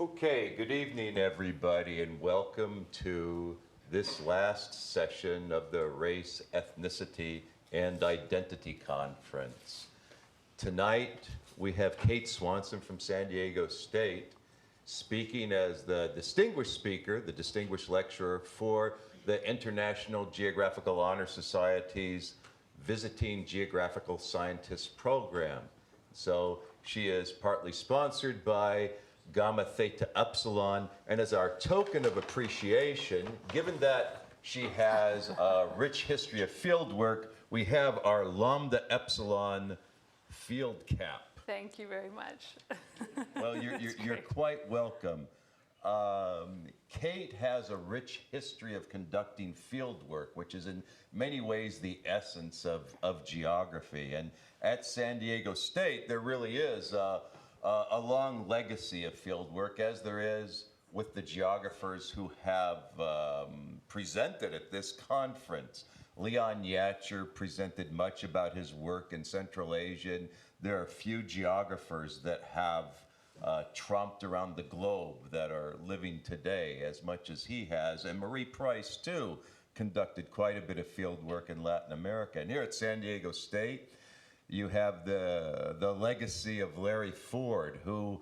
Okay, good evening, everybody, and welcome to this last session of the Race, Ethnicity, and Identity Conference. Tonight, we have Kate Swanson from San Diego State speaking as the distinguished speaker, the distinguished lecturer for the International Geographical Honor Society's Visiting Geographical Scientists Program. So she is partly sponsored by Gamma Theta Epsilon, and as our token of appreciation, given that she has a rich history of field work, we have our Lambda Epsilon field cap. Thank you very much. Well, you're quite welcome. Kate has a rich history of conducting field work, which is in many ways the essence of geography. And at San Diego State, there really is a long legacy of field work, as there is with the geographers who have presented at this conference. Leon Yatcher presented much about his work in Central Asia. And there are few geographers that have tromped around the globe that are living today as much as he has. And Marie Price, too, conducted quite a bit of field work in Latin America. And here at San Diego State, you have the legacy of Larry Ford, who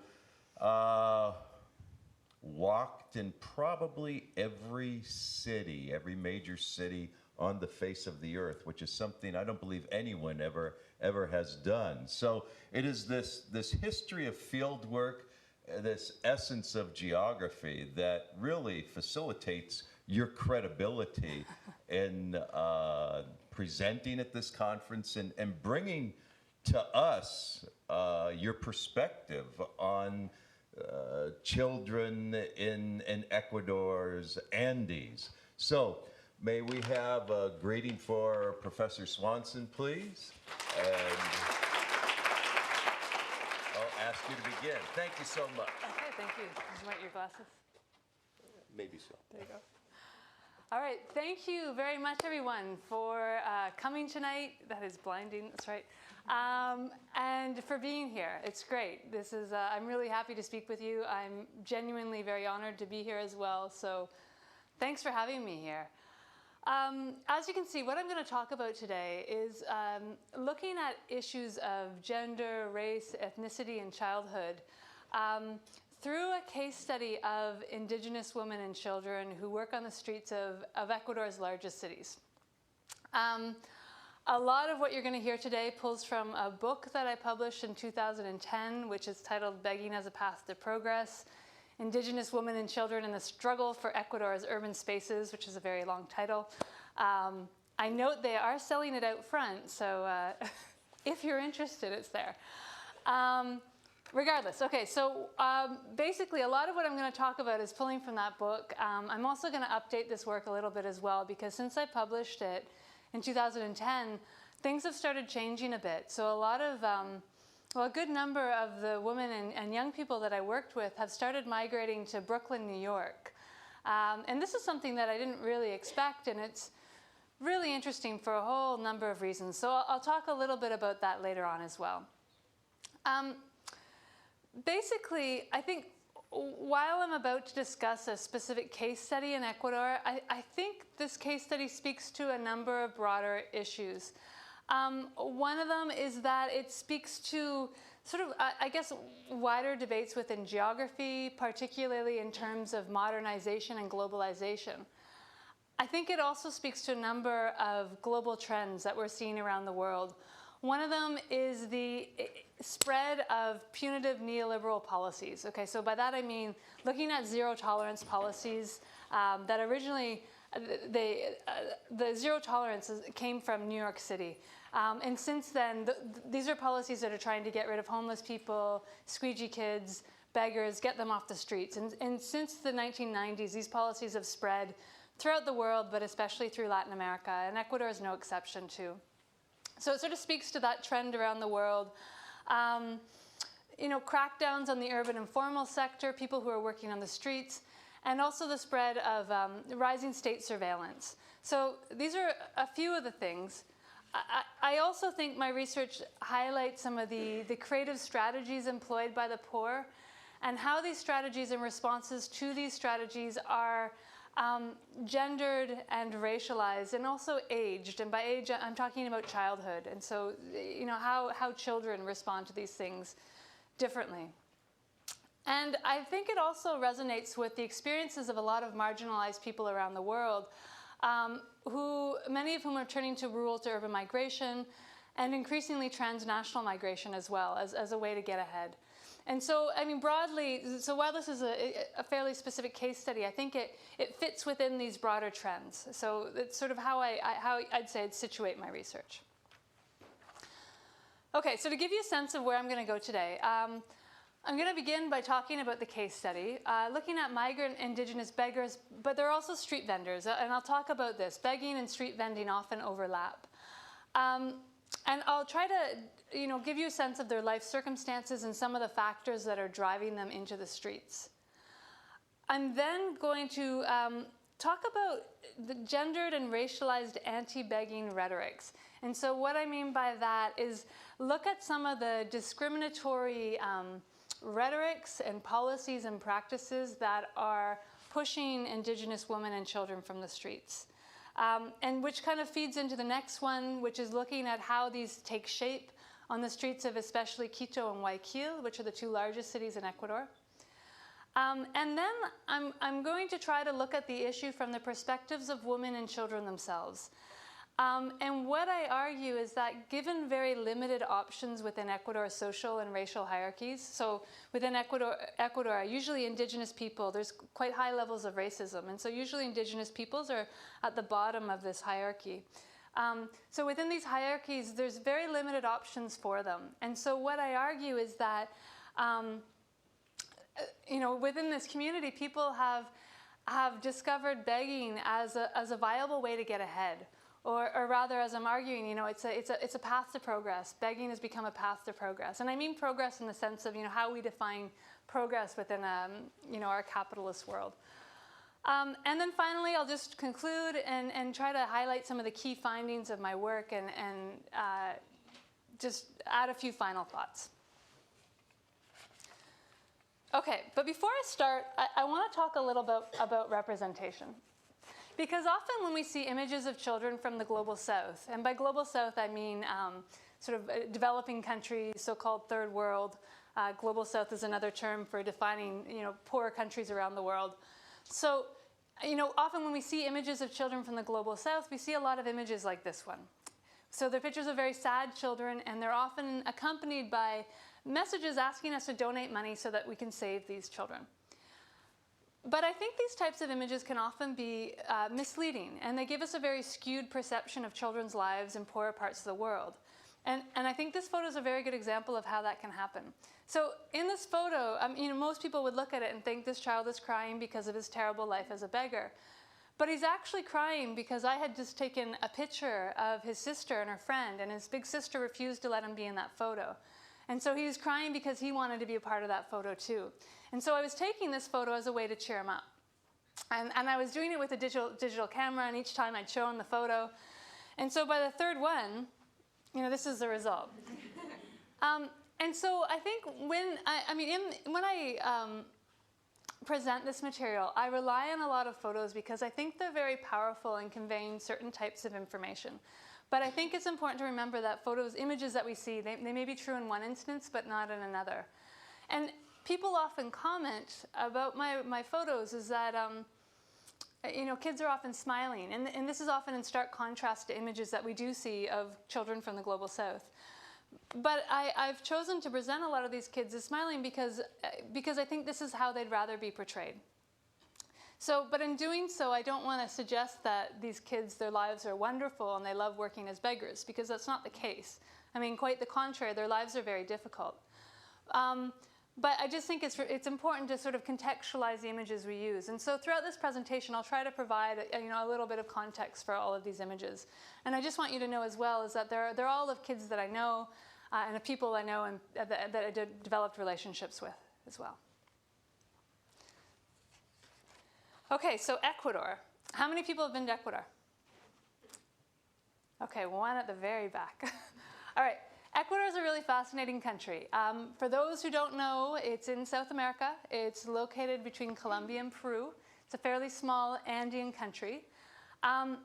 walked in probably every city, every major city on the face of the earth, which is something I don't believe anyone ever has done. So it is this history of field work, this essence of geography that really facilitates your credibility in presenting at this conference and bringing to us your perspective on children in Ecuador's Andes. So may we have a greeting for Professor Swanson, please? And I'll ask you to begin. Thank you so much. Okay, thank you. Did you want your glasses? Maybe so. There you go. All right, thank you very much, everyone, for coming tonight. That is blinding, that's right. And for being here. It's great. This is, I'm really happy to speak with you. I'm genuinely very honored to be here as well. So thanks for having me here. As you can see, what I'm going to talk about today is looking at issues of gender, race, ethnicity, and childhood through a case study of indigenous women and children who work on the streets of Ecuador's largest cities. A lot of what you're going to hear today pulls from a book that I published in 2010, which is titled Begging as a Path to Progress, Indigenous Women and Children in the Struggle for Ecuador's Urban Spaces, which is a very long title. I note they are selling it out front, so if you're interested, it's there. Regardless, okay, so basically a lot of what I'm going to talk about is pulling from that book. I'm also going to update this work a little bit as well, because since I published it in 2010, things have started changing a bit. So a lot of, well, a good number of the women and young people that I worked with have started migrating to Brooklyn, New York. And this is something that I didn't really expect, and it's really interesting for a whole number of reasons. So I'll talk a little bit about that later on as well. Basically, I think while I'm about to discuss a specific case study in Ecuador, I think this case study speaks to a number of broader issues. One of them is that it speaks to sort of, I guess, wider debates within geography, particularly in terms of modernization and globalization. I think it also speaks to a number of global trends that we're seeing around the world. One of them is the spread of punitive neoliberal policies. Okay, so by that I mean looking at zero tolerance policies that originally, the zero tolerance came from New York City. And since then, these are policies that are trying to get rid of homeless people, squeegee kids, beggars, get them off the streets. And since the 1990s, these policies have spread throughout the world, but especially through Latin America, and Ecuador is no exception too. So it sort of speaks to that trend around the world. You know, crackdowns on the urban informal sector, people who are working on the streets, and also the spread of rising state surveillance. So these are a few of the things. I also think my research highlights some of the creative strategies employed by the poor and how these strategies and responses to these strategies are gendered and racialized and also aged. And by age, I'm talking about childhood. And so, how children respond to these things differently. And I think it also resonates with the experiences of a lot of marginalized people around the world, many of whom are turning to rural to urban migration and increasingly transnational migration as well as a way to get ahead. And so, broadly, so while this is a fairly specific case study, I think it fits within these broader trends. So it's sort of how I'd say I'd situate my research. Okay, so to give you a sense of where I'm going to go today, I'm going to begin by talking about the case study, looking at migrant indigenous beggars, but there are also street vendors, and I'll talk about this. Begging and street vending often overlap. And I'll try to, give you a sense of their life circumstances and some of the factors that are driving them into the streets. I'm then going to talk about the gendered and racialized anti-begging rhetorics. And so what I mean by that is look at some of the discriminatory rhetorics and policies and practices that are pushing Indigenous women and children from the streets. And which kind of feeds into the next one, which is looking at how these take shape on the streets of especially Quito and Guayaquil, which are the two largest cities in Ecuador. And then I'm going to try to look at the issue from the perspectives of women and children themselves. And what I argue is that given very limited options within Ecuador's social and racial hierarchies, so within Ecuador, usually indigenous people, there's quite high levels of racism, and so usually indigenous peoples are at the bottom of this hierarchy. So within these hierarchies, there's very limited options for them. And so what I argue is that, within this community, people have discovered begging as a viable way to get ahead. Or rather, as I'm arguing, it's a path to progress. Begging has become a path to progress. And I mean progress in the sense of, how we define progress within, our capitalist world. And then finally, I'll just conclude and try to highlight some of the key findings of my work and just add a few final thoughts. Okay, but before I start, I want to talk a little bit about representation. Because often when we see images of children from the global south, and by global south I mean sort of developing countries, so-called third world. Global south is another term for defining, poorer countries around the world. So, often when we see images of children from the global south, we see a lot of images like this one. So they're pictures of very sad children, and they're often accompanied by messages asking us to donate money so that we can save these children. But I think these types of images can often be misleading, and they give us a very skewed perception of children's lives in poorer parts of the world. And I think this photo is a very good example of how that can happen. So in this photo, most people would look at it and think this child is crying because of his terrible life as a beggar. But he's actually crying because I had just taken a picture of his sister and her friend, and his big sister refused to let him be in that photo. And so he was crying because he wanted to be a part of that photo too. And so I was taking this photo as a way to cheer him up. And I was doing it with a digital camera, and each time I'd show him the photo. And so by the third one, this is the result. And so I think when I present this material, I rely on a lot of photos because I think they're very powerful in conveying certain types of information. But I think it's important to remember that images that we see, they may be true in one instance, but not in another. And people often comment about my photos is that, kids are often smiling. And this is often in stark contrast to images that we do see of children from the global south. But I've chosen to present a lot of these kids as smiling because I think this is how they'd rather be portrayed. But in doing so, I don't want to suggest that these kids, their lives are wonderful and they love working as beggars, because that's not the case. Quite the contrary, their lives are very difficult. But I just think it's important to sort of contextualize the images we use. And so throughout this presentation, I'll try to provide a little bit of context for all of these images. And I just want you to know as well is that they're all of kids that I know and of people I know and that I developed relationships with as well. Okay, so Ecuador. How many people have been to Ecuador? Okay, one at the very back. All right. Ecuador is a really fascinating country. For those who don't know, it's in South America. It's located between Colombia and Peru. It's a fairly small Andean country. And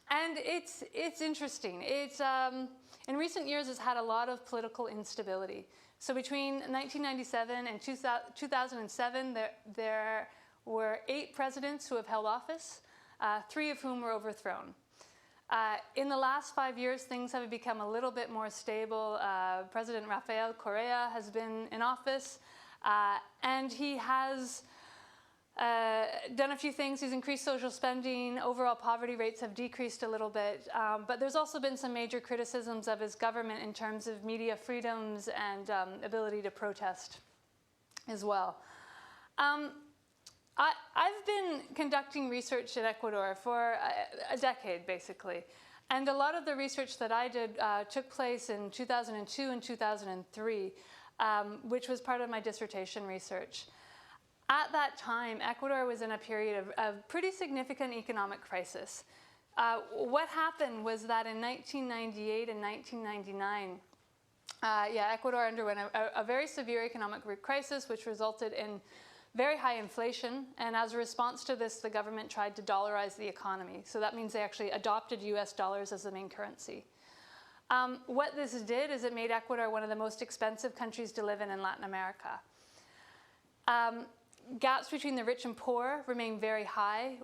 it's interesting. In recent years, it's had a lot of political instability. So between 1997 and 2007, there were 8 presidents who have held office, 3 of whom were overthrown. In the last 5 years, things have become a little bit more stable. President Rafael Correa has been in office, and he has done a few things. He's increased social spending. Overall poverty rates have decreased a little bit. But there's also been some major criticisms of his government in terms of media freedoms and ability to protest as well. I've been conducting research in Ecuador for a decade, basically. And a lot of the research that I did took place in 2002 and 2003, which was part of my dissertation research. At that time, Ecuador was in a period of pretty significant economic crisis. What happened was that in 1998 and 1999, Ecuador underwent a very severe economic crisis, which resulted in very high inflation, and as a response to this, the government tried to dollarize the economy. So that means they actually adopted US dollars as the main currency. What this did is it made Ecuador one of the most expensive countries to live in Latin America. Gaps between the rich and poor remain very high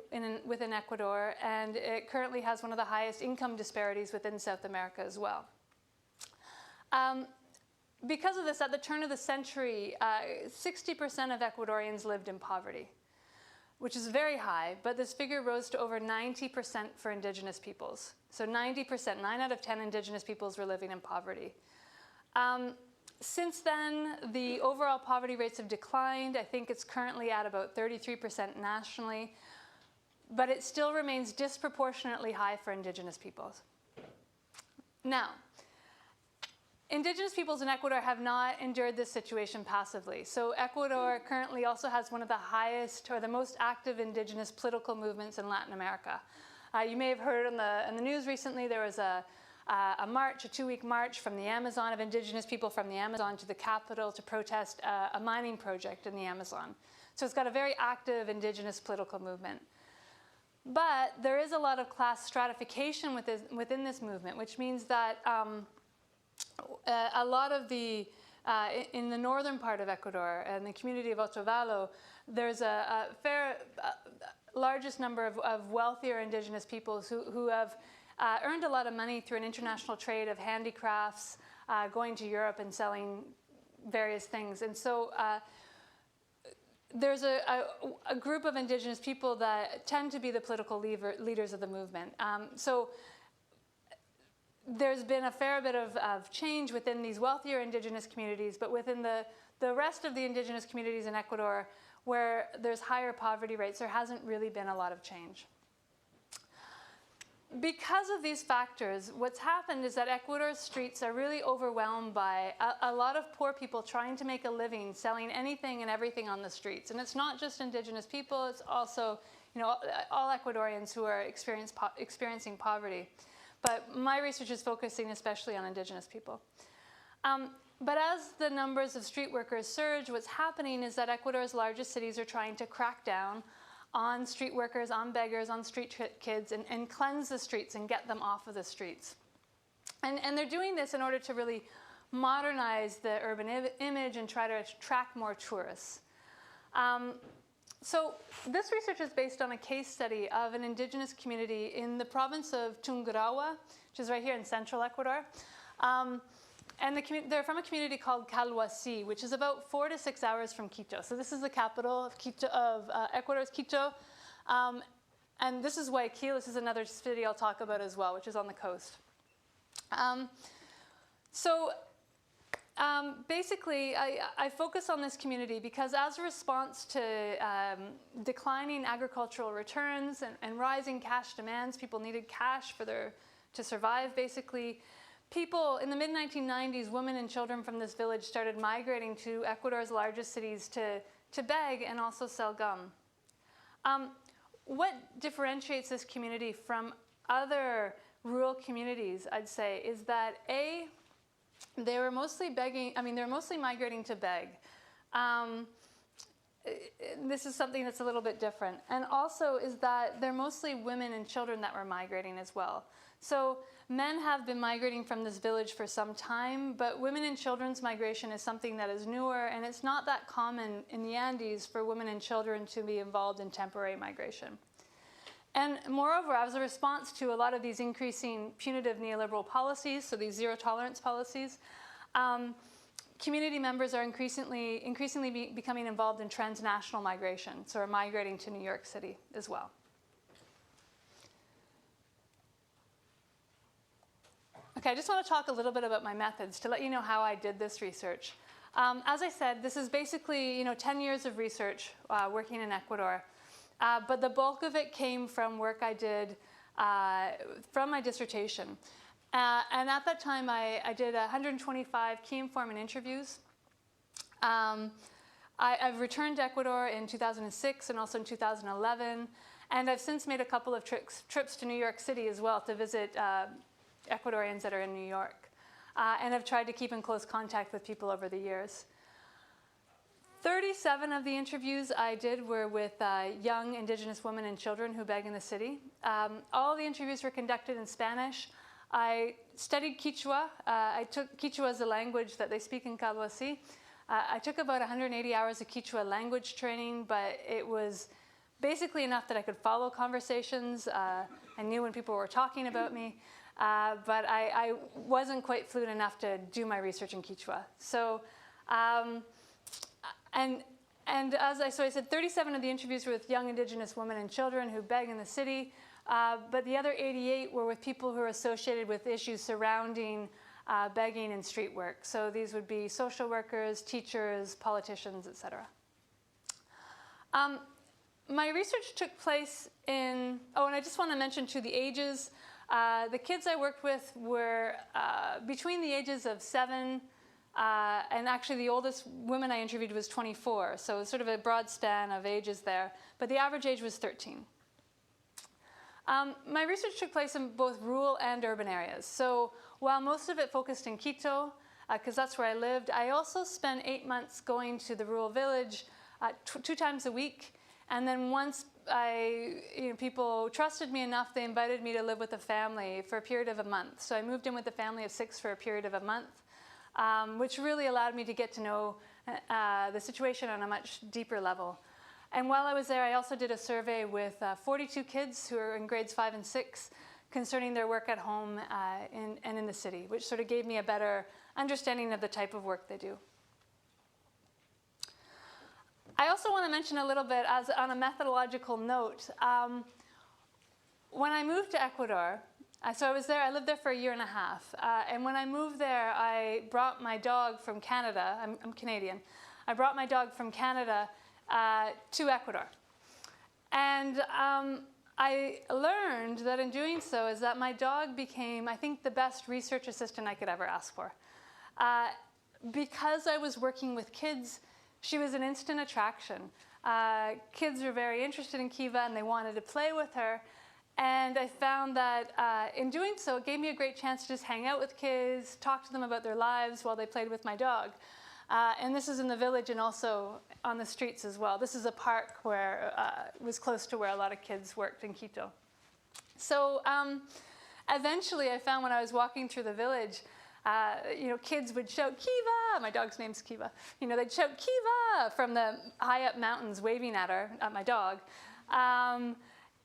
within Ecuador, and it currently has one of the highest income disparities within South America as well. Because of this, at the turn of the century, 60% of Ecuadorians lived in poverty, which is very high, but this figure rose to over 90% for indigenous peoples. So 90%, 9 out of 10 indigenous peoples were living in poverty. Since then, the overall poverty rates have declined. I think it's currently at about 33% nationally, but it still remains disproportionately high for indigenous peoples. Now, indigenous peoples in Ecuador have not endured this situation passively. So Ecuador currently also has one of the highest or the most active indigenous political movements in Latin America. You may have heard in the news recently there was a march, a 2-week march from the Amazon of indigenous people from the Amazon to the capital to protest a mining project in the Amazon. So it's got a very active indigenous political movement. But there is a lot of class stratification within this movement, which means that a lot of in the northern part of Ecuador and the community of Otavalo, there's a largest number of wealthier indigenous peoples who have earned a lot of money through an international trade of handicrafts, going to Europe and selling various things. And so there's a group of indigenous people that tend to be the political leaders of the movement. So there's been a fair bit of change within these wealthier indigenous communities, but within the rest of the indigenous communities in Ecuador, where there's higher poverty rates, there hasn't really been a lot of change. Because of these factors, what's happened is that Ecuador's streets are really overwhelmed by a lot of poor people trying to make a living selling anything and everything on the streets. And it's not just indigenous people, it's also, all Ecuadorians who are experiencing poverty. But my research is focusing especially on indigenous people. But as the numbers of street workers surge, what's happening is that Ecuador's largest cities are trying to crack down on street workers, on beggars, on street kids, and cleanse the streets and get them off of the streets. And they're doing this in order to really modernize the urban image and try to attract more tourists. So this research is based on a case study of an indigenous community in the province of Tungurahua, which is right here in central Ecuador. And they're from a community called Calhuasi, which is about 4 to 6 hours from Quito. So this is the capital of Quito, Ecuador's Quito. And this is Guayaquil. This is another city I'll talk about as well, which is on the coast. Basically, I focus on this community because as a response to declining agricultural returns and rising cash demands, people needed cash to survive, basically. People in the mid-1990s, women and children from this village started migrating to Ecuador's largest cities to beg and also sell gum. What differentiates this community from other rural communities, I'd say, is that they were mostly begging, they were mostly migrating to beg. This is something that's a little bit different. And also is that they're mostly women and children that were migrating as well. So men have been migrating from this village for some time, but women and children's migration is something that is newer, and it's not that common in the Andes for women and children to be involved in temporary migration. And moreover, as a response to a lot of these increasing punitive neoliberal policies, so these zero tolerance policies, community members are increasingly becoming involved in transnational migration, so are migrating to New York City as well. Okay, I just want to talk a little bit about my methods to let you know how I did this research. As I said, this is basically 10 years of research working in Ecuador, but the bulk of it came from work I did from my dissertation. And at that time, I did 125 key informant interviews. I've returned to Ecuador in 2006 and also in 2011. And I've since made a couple of trips to New York City as well to visit Ecuadorians that are in New York. And I've tried to keep in close contact with people over the years. 37 of the interviews I did were with young indigenous women and children who beg in the city. All the interviews were conducted in Spanish. I studied Quechua. I took Quechua as a language that they speak in Caluasi. I took about 180 hours of Quechua language training, but it was basically enough that I could follow conversations. I knew when people were talking about me, but I wasn't quite fluent enough to do my research in Quechua. So, and as I said 37 of the interviews were with young indigenous women and children who beg in the city. But the other 88 were with people who are associated with issues surrounding begging and street work. So these would be social workers, teachers, politicians, etc. My research took place in, and I just want to mention too the ages. The kids I worked with were between the ages of 7, and actually the oldest woman I interviewed was 24. So sort of a broad span of ages there. But the average age was 13. My research took place in both rural and urban areas. So while most of it focused in Quito, because that's where I lived, I also spent 8 months going to the rural village 2 times a week. And then once people trusted me enough, they invited me to live with a family for a period of a month. So I moved in with a family of 6 for a period of a month, which really allowed me to get to know the situation on a much deeper level. And while I was there, I also did a survey with 42 kids who are in grades 5 and 6 concerning their work at home and in the city, which sort of gave me a better understanding of the type of work they do. I also want to mention a little bit, as on a methodological note, when I moved to Ecuador, so I lived there for 1.5 years, and when I moved there, I brought my dog from Canada. I'm Canadian. I brought my dog from Canada to Ecuador. And I learned that in doing so is that my dog became, I think, the best research assistant I could ever ask for. Because I was working with kids, she was an instant attraction. Kids were very interested in Kiva and they wanted to play with her. And I found that in doing so, it gave me a great chance to just hang out with kids, talk to them about their lives while they played with my dog. And this is in the village and also on the streets as well. This is a park where it was close to where a lot of kids worked in Quito. So eventually I found when I was walking through the village, kids would shout, "Kiva!" My dog's name's Kiva. They'd shout, "Kiva!" from the high up mountains, waving at her, at my dog.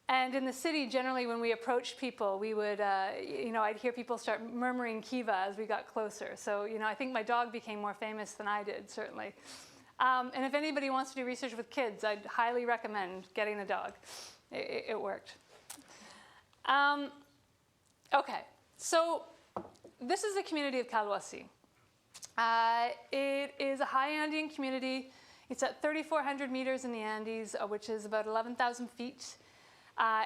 And in the city, generally, when we approached people, we would, I'd hear people start murmuring Kiva as we got closer. So, I think my dog became more famous than I did, certainly. And if anybody wants to do research with kids, I'd highly recommend getting a dog. It worked. Okay, so this is the community of Caluasi. It is a high Andean community. It's at 3,400 meters in the Andes, which is about 11,000 feet.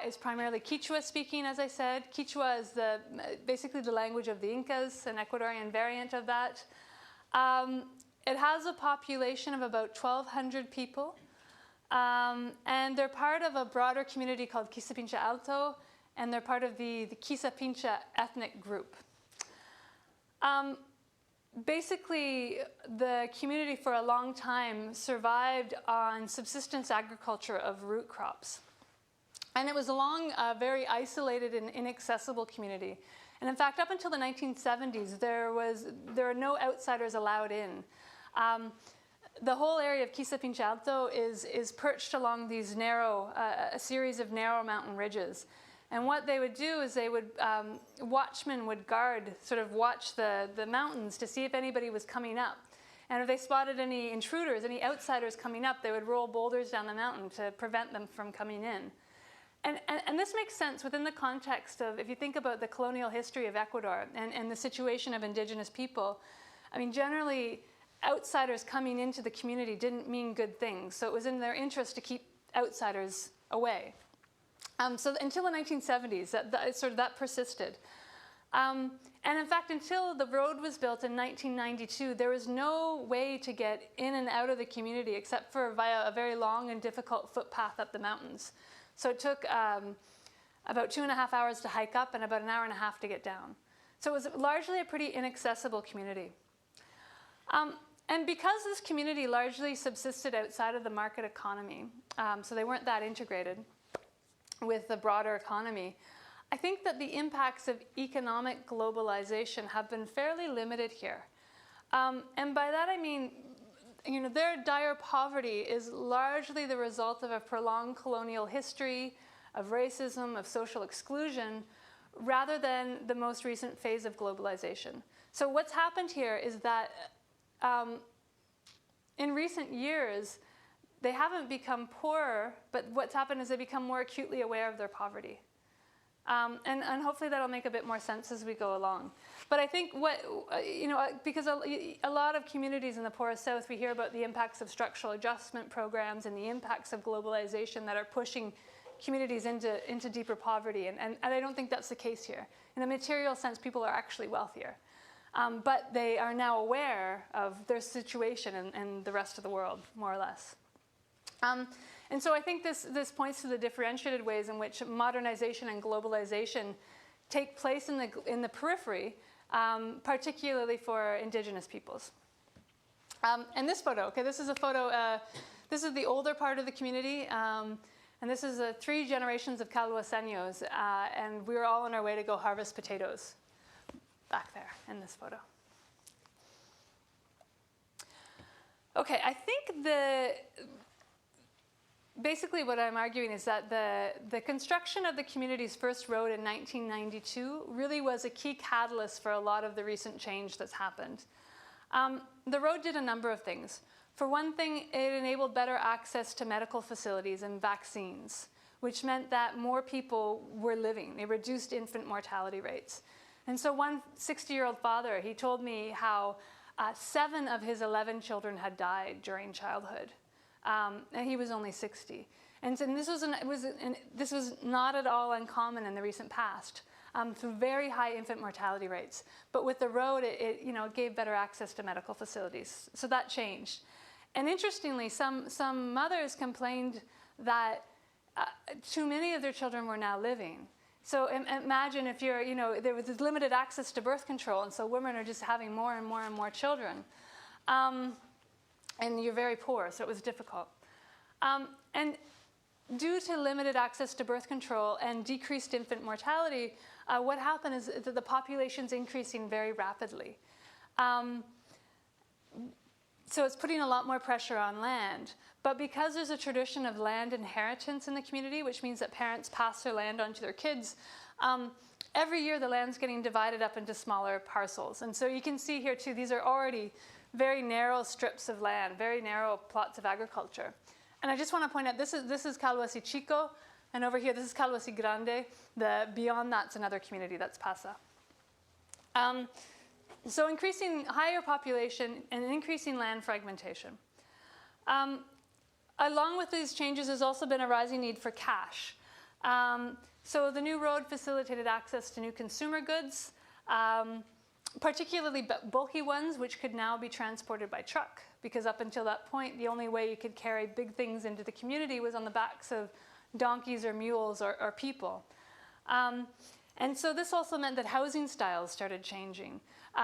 It's primarily Quechua speaking, as I said. Quechua is basically the language of the Incas, an Ecuadorian variant of that. It has a population of about 1,200 people. And they're part of a broader community called Quisa Pincha Alto, and they're part of the Quisa Pincha ethnic group. basically, the community for a long time survived on subsistence agriculture of root crops. And it was along a very isolated and inaccessible community. And in fact, up until the 1970s, there are no outsiders allowed in. The whole area of Quisa Pinche Alto is perched along these a series of narrow mountain ridges. And what they would do is watchmen would watch the mountains to see if anybody was coming up. And if they spotted any intruders, any outsiders coming up, they would roll boulders down the mountain to prevent them from coming in. And this makes sense within the context of, if you think about the colonial history of Ecuador and the situation of indigenous people, I mean, generally, outsiders coming into the community didn't mean good things. So it was in their interest to keep outsiders away. So until the 1970s, that persisted. And in fact, until the road was built in 1992, there was no way to get in and out of the community except for via a very long and difficult footpath up the mountains. So it took about 2.5 hours to hike up and about an hour and a half to get down. So it was largely a pretty inaccessible community. And because this community largely subsisted outside of the market economy, so they weren't that integrated with the broader economy, I think that the impacts of economic globalization have been fairly limited here. And by that I mean, their dire poverty is largely the result of a prolonged colonial history, of racism, of social exclusion, rather than the most recent phase of globalization. So what's happened here is that in recent years, they haven't become poorer, but what's happened is they become more acutely aware of their poverty. And hopefully that'll make a bit more sense as we go along. But I think because a lot of communities in the poorest South, we hear about the impacts of structural adjustment programs and the impacts of globalization that are pushing communities into deeper poverty. And I don't think that's the case here. In a material sense, people are actually wealthier. But they are now aware of their situation and the rest of the world, more or less. And so I think this points to the differentiated ways in which modernization and globalization take place in the periphery, particularly for indigenous peoples. And this photo, this is a photo, this is the older part of the community, and this is 3 generations of Calhuaseños, and we were all on our way to go harvest potatoes back there in this photo. Okay, I think basically what I'm arguing is that the construction of the community's first road in 1992 really was a key catalyst for a lot of the recent change that's happened. The road did a number of things. For one thing, it enabled better access to medical facilities and vaccines, which meant that more people were living. They reduced infant mortality rates. And so one 60-year-old father, he told me how 7 of his 11 children had died during childhood. And he was only 60. And this was not at all uncommon in the recent past, through very high infant mortality rates. But with the road, it gave better access to medical facilities. So that changed. And interestingly, some mothers complained that too many of their children were now living. So imagine if there was limited access to birth control, and so women are just having more and more and more children. And you're very poor, so it was difficult. And due to limited access to birth control and decreased infant mortality, what happened is that the population's increasing very rapidly. So it's putting a lot more pressure on land. But because there's a tradition of land inheritance in the community, which means that parents pass their land on to their kids, every year the land's getting divided up into smaller parcels. And so you can see here too, these are already very narrow strips of land, very narrow plots of agriculture. And I just want to point out, this is Calhuasi Chico, and over here, this is Calhuasi Grande. Beyond that's another community, that's Pasa. So increasing higher population and increasing land fragmentation. Along with these changes, there's also been a rising need for cash. So the new road facilitated access to new consumer goods, particularly bulky ones, which could now be transported by truck, because up until that point, the only way you could carry big things into the community was on the backs of donkeys or mules or people. And so this also meant that housing styles started changing.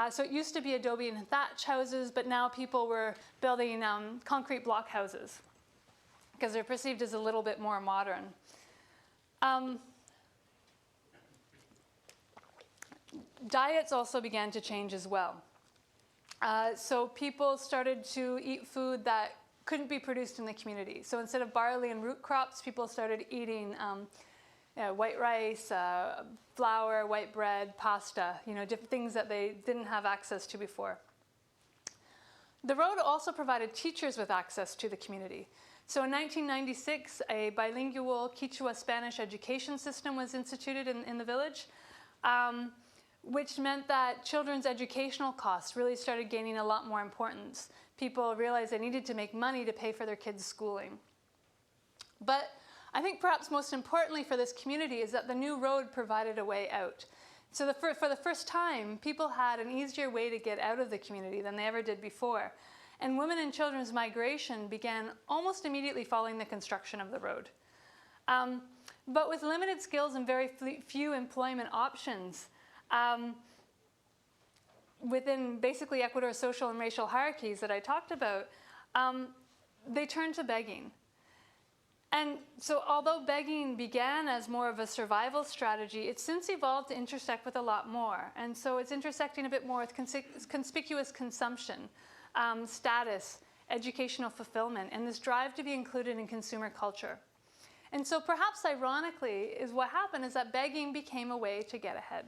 So it used to be adobe and thatch houses, but now people were building concrete block houses because they're perceived as a little bit more modern. Diets also began to change as well. So people started to eat food that couldn't be produced in the community. So instead of barley and root crops, people started eating white rice, flour, white bread, pasta, different things that they didn't have access to before. The road also provided teachers with access to the community. So in 1996, a bilingual Quechua-Spanish education system was instituted in the village, which meant that children's educational costs really started gaining a lot more importance. People realized they needed to make money to pay for their kids' schooling. But I think perhaps most importantly for this community is that the new road provided a way out. So for the first time, people had an easier way to get out of the community than they ever did before. And women and children's migration began almost immediately following the construction of the road. But with limited skills and very few employment options, within basically Ecuador's social and racial hierarchies that I talked about, they turned to begging. And so although begging began as more of a survival strategy, it's since evolved to intersect with a lot more. And so it's intersecting a bit more with conspicuous consumption, status, educational fulfillment, and this drive to be included in consumer culture. And so perhaps ironically, what happened is that begging became a way to get ahead.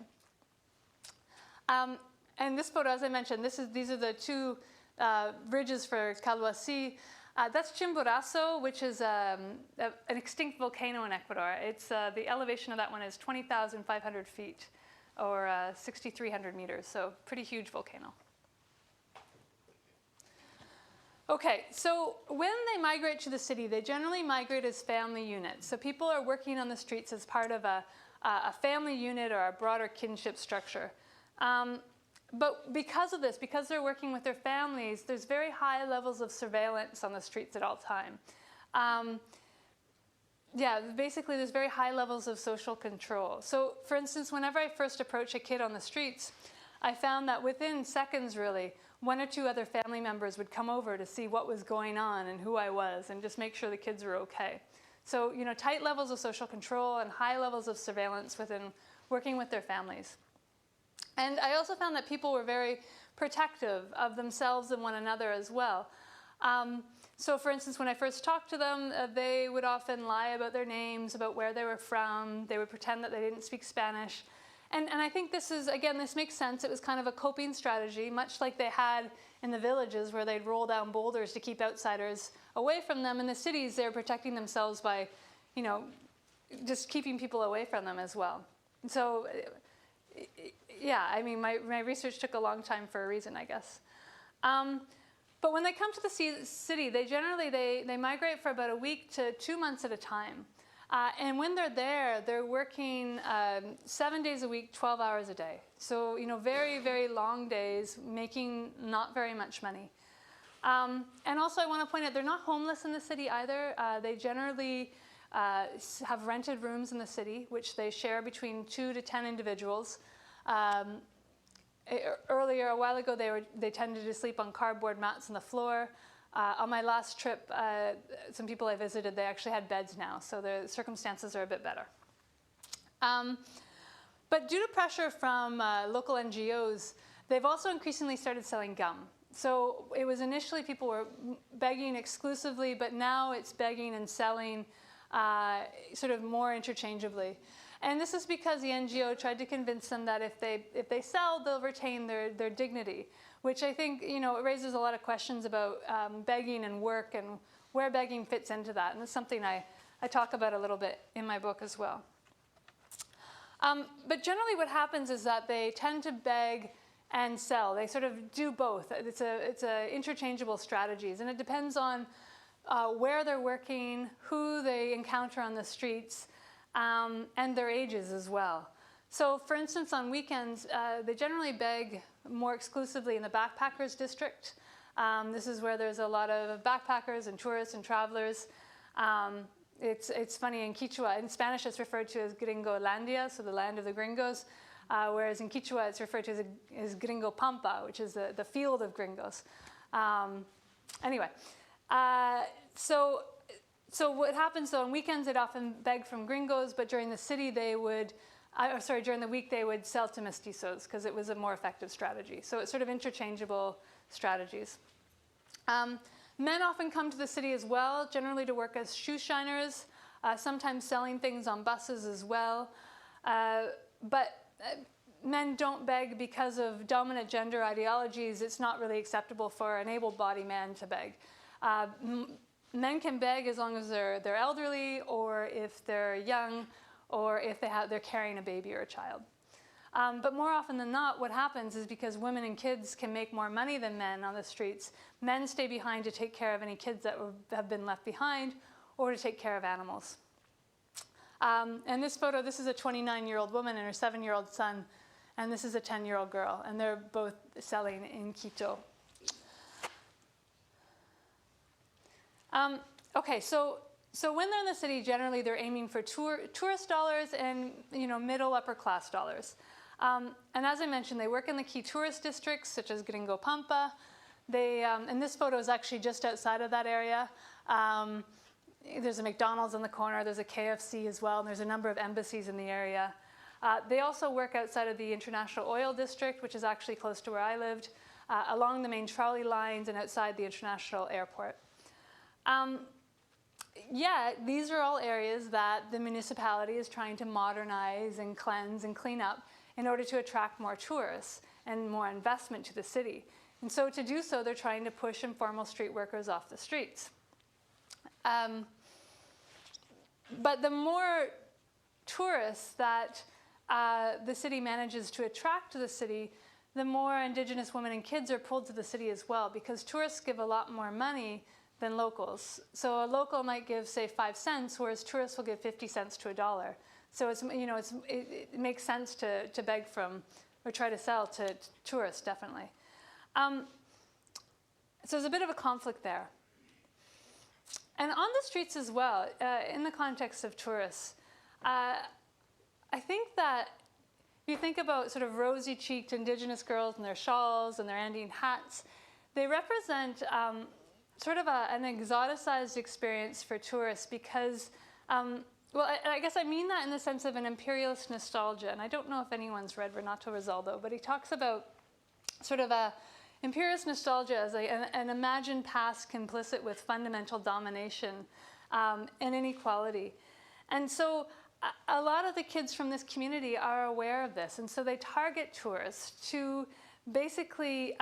And this photo, as I mentioned, these are the two bridges for Calhuasi. That's Chimborazo, which is an extinct volcano in Ecuador. It's the elevation of that one is 20,500 feet, or 6,300 meters, so pretty huge volcano. Okay, so when they migrate to the city, they generally migrate as family units. So people are working on the streets as part of a family unit or a broader kinship structure. But because of this, because they're working with their families, there's very high levels of surveillance on the streets at all time. Basically there's very high levels of social control. So for instance, whenever I first approach a kid on the streets, I found that within seconds really, one or two other family members would come over to see what was going on and who I was and just make sure the kids were okay. So, tight levels of social control and high levels of surveillance within working with their families. And I also found that people were very protective of themselves and one another as well. So for instance, when I first talked to them, they would often lie about their names, about where they were from. They would pretend that they didn't speak Spanish. And I think this makes sense. It was kind of a coping strategy, much like they had in the villages where they'd roll down boulders to keep outsiders away from them. In the cities, they're protecting themselves by, just keeping people away from them as well. So yeah, I mean, my research took a long time for a reason, I guess. But when they come to the city, they migrate for about a week to 2 months at a time. And when they're there, they're working 7 days a week, 12 hours a day. So, very, very long days, making not very much money. And also I want to point out, they're not homeless in the city either. They generally have rented rooms in the city, which they share between 2 to 10 individuals. Earlier, a while ago, they tended to sleep on cardboard mats on the floor. On my last trip, some people I visited, they actually had beds now, so the circumstances are a bit better. But due to pressure from local NGOs, they've also increasingly started selling gum. So it was initially people were begging exclusively, but now it's begging and selling sort of more interchangeably. And this is because the NGO tried to convince them that if they sell, they'll retain their dignity, which I think, it raises a lot of questions about begging and work and where begging fits into that. And it's something I talk about a little bit in my book as well. But generally what happens is that they tend to beg and sell. They sort of do both. It's interchangeable strategies, and it depends on where they're working, who they encounter on the streets, and their ages as well. So for instance, on weekends, they generally beg more exclusively in the backpackers district. This is where there's a lot of backpackers and tourists and travelers. It's funny, in Quechua, in Spanish it's referred to as Gringolandia, so the land of the gringos. whereas in Quechua it's referred to as Gringo Pampa, which is the field of gringos. Anyway, so what happens though, on weekends they'd often beg from gringos, but during the city they would, during the week they would sell to mestizos because it was a more effective strategy. So it's sort of interchangeable strategies. Men often come to the city as well, generally to work as shoe shiners, sometimes selling things on buses as well. But men don't beg because of dominant gender ideologies. It's not really acceptable for an able-bodied man to beg. Men can beg as long as they're elderly, or if they're young, or if they're carrying a baby or a child. But more often than not, what happens is because women and kids can make more money than men on the streets, men stay behind to take care of any kids that have been left behind, or to take care of animals. And this photo, this is a 29-year-old woman and her 7-year-old son, and this is a 10-year-old girl, and they're both selling in Quito. Okay, so when they're in the city, generally they're aiming for tourist dollars and middle upper class dollars. And as I mentioned, they work in the key tourist districts such as Gringo Pampa. And this photo is actually just outside of that area. There's a McDonald's in the corner, there's a KFC as well, and there's a number of embassies in the area. They also work outside of the International Oil District, which is actually close to where I lived, along the main trolley lines and outside the international airport. Yeah, these are all areas that the municipality is trying to modernize and cleanse and clean up in order to attract more tourists and more investment to the city. And so to do so, they're trying to push informal street workers off the streets. But the more tourists that the city manages to attract to the city, the more Indigenous women and kids are pulled to the city as well, because tourists give a lot more money than locals. So a local might give, say, 5 cents, whereas tourists will give 50 cents to $1. So it makes sense to beg from or try to sell to tourists, definitely. So there's a bit of a conflict there. And on the streets as well, in the context of tourists, I think that if you think about sort of rosy-cheeked Indigenous girls and their shawls and their Andean hats, they represent sort of an exoticized experience for tourists because, well, I guess I mean that in the sense of an imperialist nostalgia. And I don't know if anyone's read Renato Rosaldo, but he talks about sort of a imperialist nostalgia as an imagined past complicit with fundamental domination and inequality. And so a lot of the kids from this community are aware of this. And so they target tourists to basically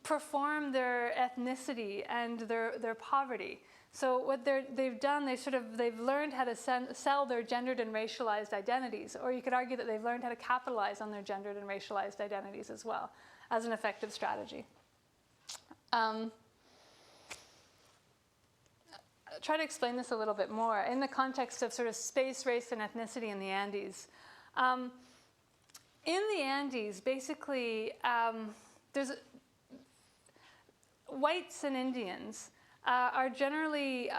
perform their ethnicity and their poverty. So what they've done, they've learned how to sell their gendered and racialized identities, or you could argue that they've learned how to capitalize on their gendered and racialized identities as well as an effective strategy. I'll try to explain this a little bit more in the context of sort of space, race, and ethnicity in the Andes. In the Andes, basically, there's whites and Indians are generally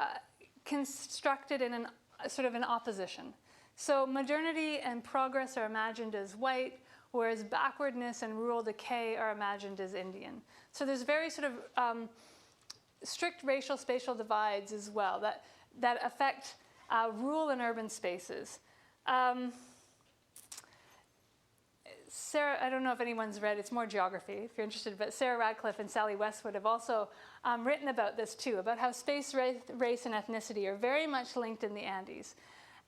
constructed in an opposition. So modernity and progress are imagined as white, whereas backwardness and rural decay are imagined as Indian. So there's very sort of strict racial spatial divides as well that affect rural and urban spaces. Sarah, I don't know if anyone's read, it's more geography if you're interested, but Sarah Radcliffe and Sally Westwood have also written about this too, about how space, race, and ethnicity are very much linked in the Andes.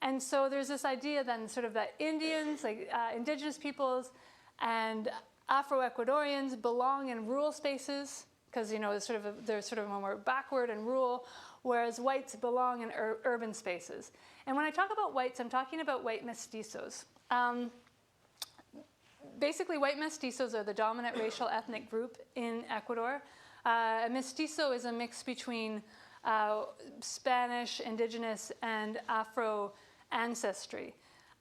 And so there's this idea then sort of that Indians, like Indigenous peoples and Afro-Ecuadorians belong in rural spaces because they're sort of more backward and rural, whereas whites belong in urban spaces. And when I talk about whites, I'm talking about white mestizos. Basically, white mestizos are the dominant racial ethnic group in Ecuador. A mestizo is a mix between Spanish, Indigenous, and Afro ancestry.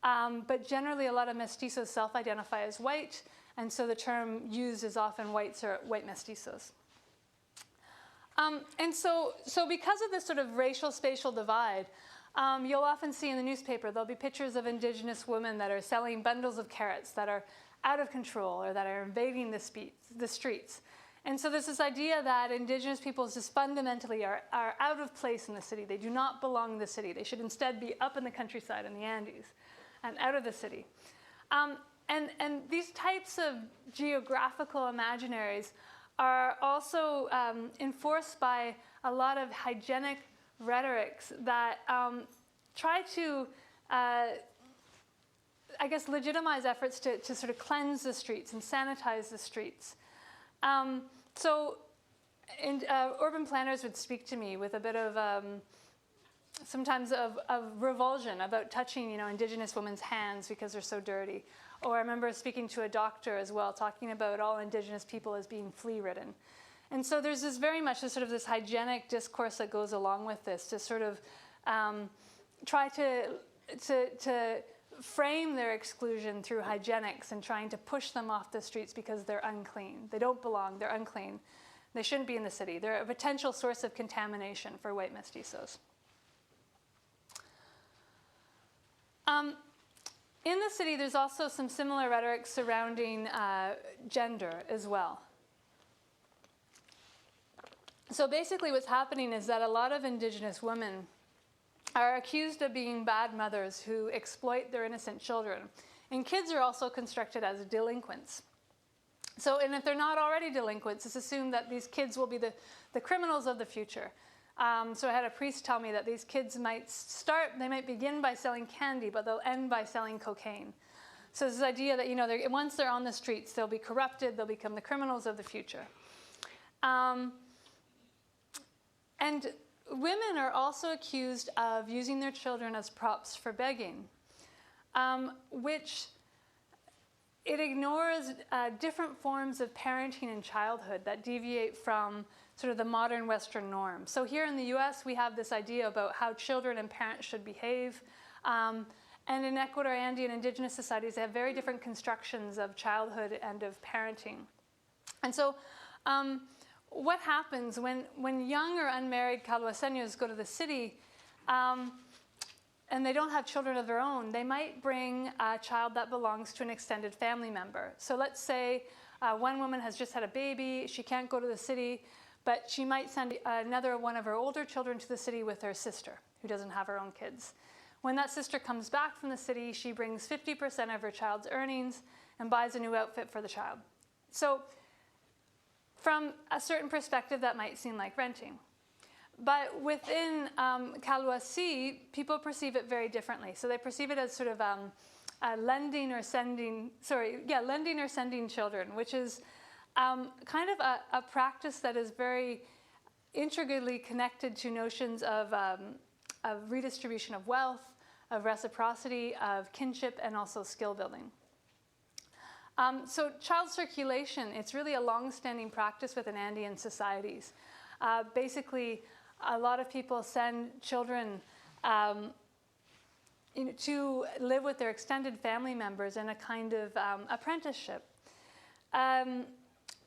But generally, a lot of mestizos self-identify as white, and so the term used is often whites or white mestizos. And so because of this sort of racial spatial divide, You'll often see in the newspaper, there'll be pictures of indigenous women that are selling bundles of carrots that are out of control or that are invading the streets. And so there's this idea that indigenous peoples just fundamentally are out of place in the city. They do not belong in the city. They should instead be up in the countryside in the Andes and out of the city. And these types of geographical imaginaries are also enforced by a lot of hygienic rhetorics that try to, I guess, legitimize efforts to sort of cleanse the streets and sanitize the streets. Urban planners would speak to me with a bit of sometimes of revulsion about touching, indigenous women's hands because they're so dirty. Or I remember speaking to a doctor as well, talking about all indigenous people as being flea-ridden. And so there's this very much this hygienic discourse that goes along with this to sort of try to frame their exclusion through hygienics and trying to push them off the streets because they're unclean. They don't belong, they're unclean. They shouldn't be in the city. They're a potential source of contamination for white mestizos. In the city, there's also some similar rhetoric surrounding gender as well. So basically what's happening is that a lot of indigenous women are accused of being bad mothers who exploit their innocent children. And kids are also constructed as delinquents. So, and if they're not already delinquents, it's assumed that these kids will be the criminals of the future. So I had a priest tell me that these kids might begin by selling candy, but they'll end by selling cocaine. So this idea that, once they're on the streets, they'll be corrupted, they'll become the criminals of the future. And women are also accused of using their children as props for begging, which it ignores different forms of parenting in childhood that deviate from sort of the modern Western norm. So here in the US, we have this idea about how children and parents should behave. And in Ecuador, Andean indigenous societies, they have very different constructions of childhood and of parenting. And so what happens when young or unmarried Calhuaseños go to the city and they don't have children of their own, they might bring a child that belongs to an extended family member. So let's say one woman has just had a baby, she can't go to the city, but she might send another one of her older children to the city with her sister, who doesn't have her own kids. When that sister comes back from the city, she brings 50% of her child's earnings and buys a new outfit for the child. So from a certain perspective, that might seem like renting. But within Calhuasi, people perceive it very differently. So they perceive it as sort of lending or sending children, which is kind of a practice that is very intricately connected to notions of redistribution of wealth, of reciprocity, of kinship, and also skill building. So child circulation, it's really a long-standing practice within Andean societies. Basically, a lot of people send children to live with their extended family members in a kind of apprenticeship.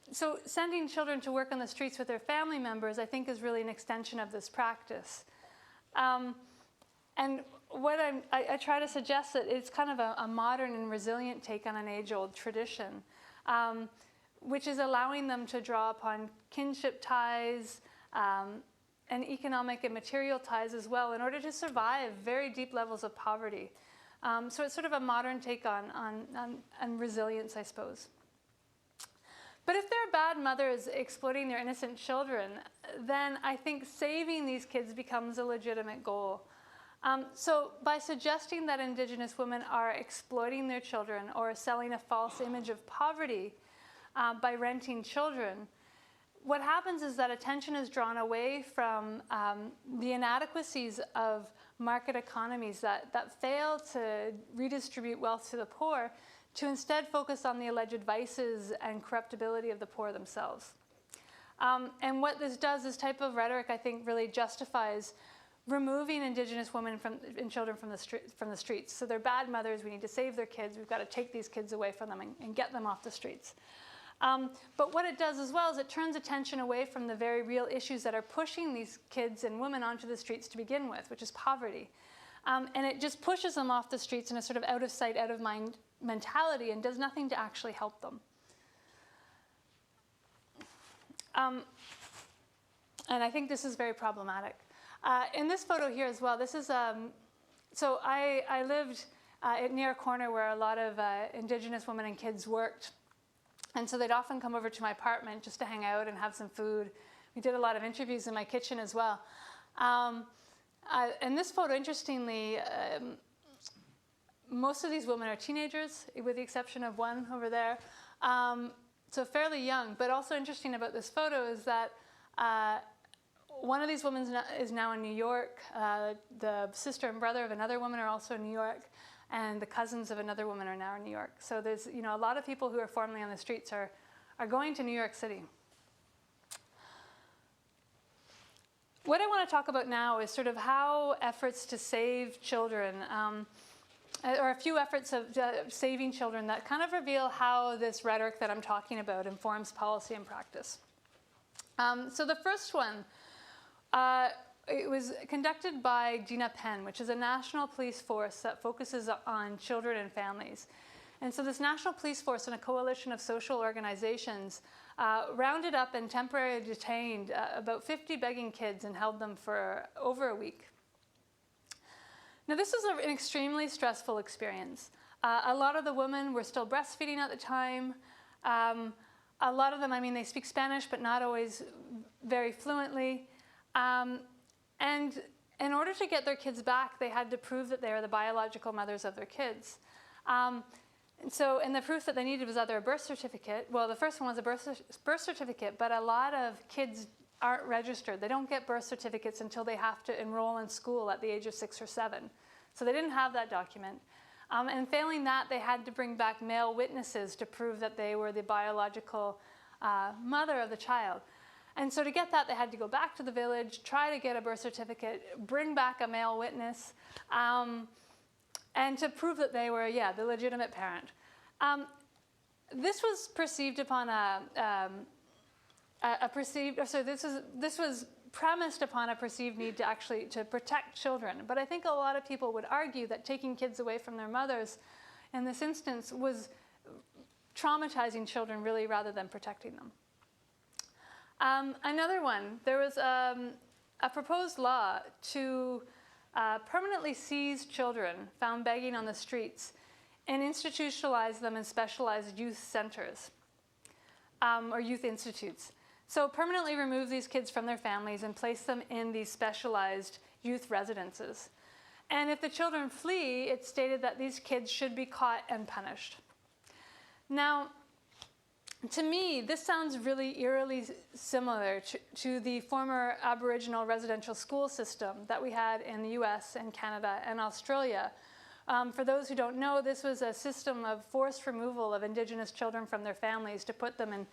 So sending children to work on the streets with their family members, I think, is really an extension of this practice. And what I try to suggest that it's kind of a modern and resilient take on an age-old tradition, which is allowing them to draw upon kinship ties and economic and material ties as well in order to survive very deep levels of poverty. So it's sort of a modern take on resilience, I suppose. But if they're bad mothers exploiting their innocent children, then I think saving these kids becomes a legitimate goal. So by suggesting that indigenous women are exploiting their children or selling a false image of poverty by renting children, what happens is that attention is drawn away from the inadequacies of market economies that fail to redistribute wealth to the poor, to instead focus on the alleged vices and corruptibility of the poor themselves. And what this does, this type of rhetoric, I think, really justifies removing indigenous women and children from the streets. So they're bad mothers, we need to save their kids, we've got to take these kids away from them and get them off the streets. But what it does as well is it turns attention away from the very real issues that are pushing these kids and women onto the streets to begin with, which is poverty. And it just pushes them off the streets in a sort of out of sight, out of mind mentality and does nothing to actually help them. And I think this is very problematic. In this photo here as well, this is, so I lived near a corner where a lot of Indigenous women and kids worked. And so they'd often come over to my apartment just to hang out and have some food. We did a lot of interviews in my kitchen as well. In this photo, interestingly, most of these women are teenagers, with the exception of one over there. So fairly young, but also interesting about this photo is that one of these women is now in New York. The sister and brother of another woman are also in New York, and the cousins of another woman are now in New York. So there's, a lot of people who are formerly on the streets are going to New York City. What I want to talk about now is sort of how efforts to save children, or a few efforts of saving children that kind of reveal how this rhetoric that I'm talking about informs policy and practice. So the first one, it was conducted by Gina Penn, which is a national police force that focuses on children and families. And so this national police force and a coalition of social organizations rounded up and temporarily detained about 50 begging kids and held them for over a week. Now this was an extremely stressful experience. A lot of the women were still breastfeeding at the time. A lot of them, they speak Spanish, but not always very fluently. And in order to get their kids back, they had to prove that they are the biological mothers of their kids. And the proof that they needed was either a birth certificate. Well, the first one was a birth certificate, but a lot of kids aren't registered. They don't get birth certificates until they have to enroll in school at the age of 6 or 7. So they didn't have that document. And failing that, they had to bring back male witnesses to prove that they were the biological mother of the child. And so to get that, they had to go back to the village, try to get a birth certificate, bring back a male witness, and to prove that they were, the legitimate parent. This was perceived upon this was premised upon a perceived need to protect children. But I think a lot of people would argue that taking kids away from their mothers in this instance was traumatizing children really rather than protecting them. Another one, there was a proposed law to permanently seize children found begging on the streets and institutionalize them in specialized youth centers or youth institutes. So permanently remove these kids from their families and place them in these specialized youth residences. And if the children flee, it's stated that these kids should be caught and punished. Now, to me, this sounds really eerily similar to the former Aboriginal residential school system that we had in the US and Canada and Australia. For those who don't know, this was a system of forced removal of Indigenous children from their families to put them in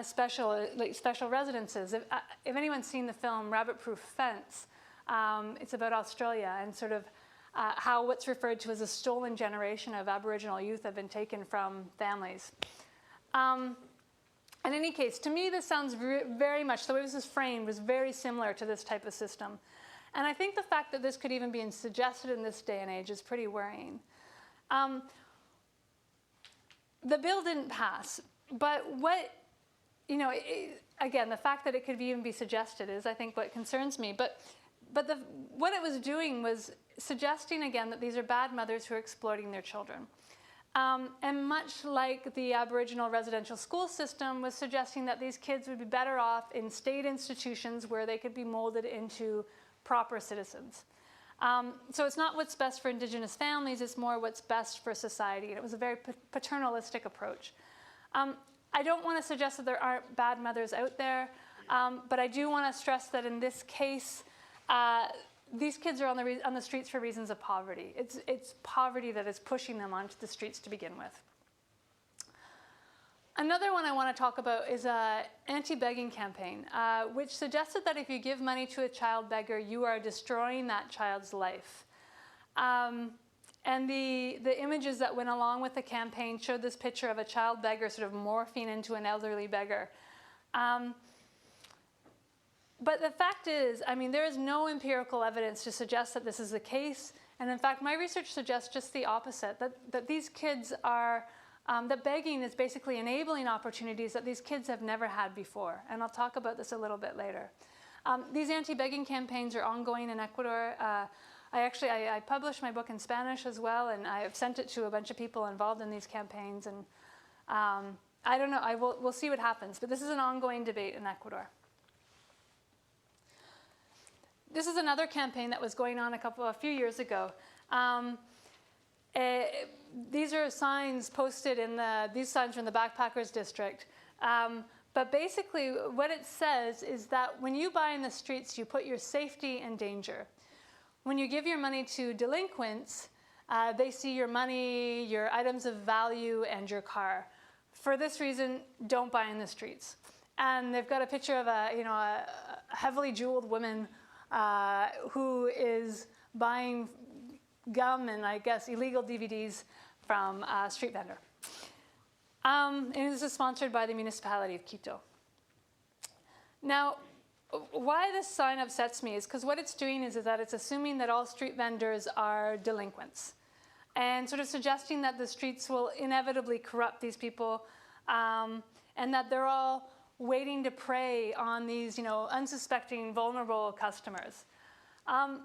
special residences. If anyone's seen the film Rabbit Proof Fence, it's about Australia and sort of how what's referred to as a stolen generation of Aboriginal youth have been taken from families. In any case, to me, this sounds very much, the way this is framed was very similar to this type of system. And I think the fact that this could even be suggested in this day and age is pretty worrying. The bill didn't pass, but what, again, the fact that it could even be suggested is, I think, what concerns me. But what it was doing was suggesting, again, that these are bad mothers who are exploiting their children. And much like the Aboriginal residential school system was suggesting that these kids would be better off in state institutions where they could be molded into proper citizens. So it's not what's best for Indigenous families, it's more what's best for society. And it was a very paternalistic approach. I don't want to suggest that there aren't bad mothers out there, but I do want to stress that in this case, these kids are on the streets for reasons of poverty. It's poverty that is pushing them onto the streets to begin with. Another one I want to talk about is an anti-begging campaign, which suggested that if you give money to a child beggar, you are destroying that child's life. And the images that went along with the campaign showed this picture of a child beggar sort of morphing into an elderly beggar. But the fact is, I mean, there is no empirical evidence to suggest that this is the case. And in fact, my research suggests just the opposite, that these kids are, that begging is basically enabling opportunities that these kids have never had before. And I'll talk about this a little bit later. These anti-begging campaigns are ongoing in Ecuador. I published my book in Spanish as well, and I have sent it to a bunch of people involved in these campaigns. And I don't know, we'll see what happens. But this is an ongoing debate in Ecuador. This is another campaign that was going on a few years ago. These are signs posted these signs are in the Backpackers District. But basically what it says is that when you buy in the streets, you put your safety in danger. When you give your money to delinquents, they see your money, your items of value, and your car. For this reason, don't buy in the streets. And they've got a picture of a heavily jeweled woman who is buying gum and I guess illegal DVDs from a street vendor. And this is sponsored by the municipality of Quito. Now, why this sign upsets me is because what it's doing is that it's assuming that all street vendors are delinquents and sort of suggesting that the streets will inevitably corrupt these people and that they're all waiting to prey on these, unsuspecting, vulnerable customers. And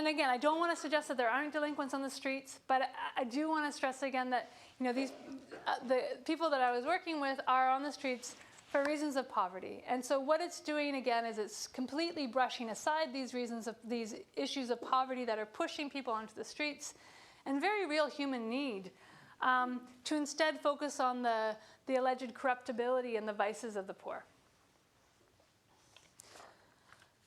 again, I don't want to suggest that there aren't delinquents on the streets, but I do want to stress again that, the people that I was working with are on the streets for reasons of poverty. And so what it's doing again is it's completely brushing aside these issues of poverty that are pushing people onto the streets and very real human need to instead focus on the alleged corruptibility and the vices of the poor.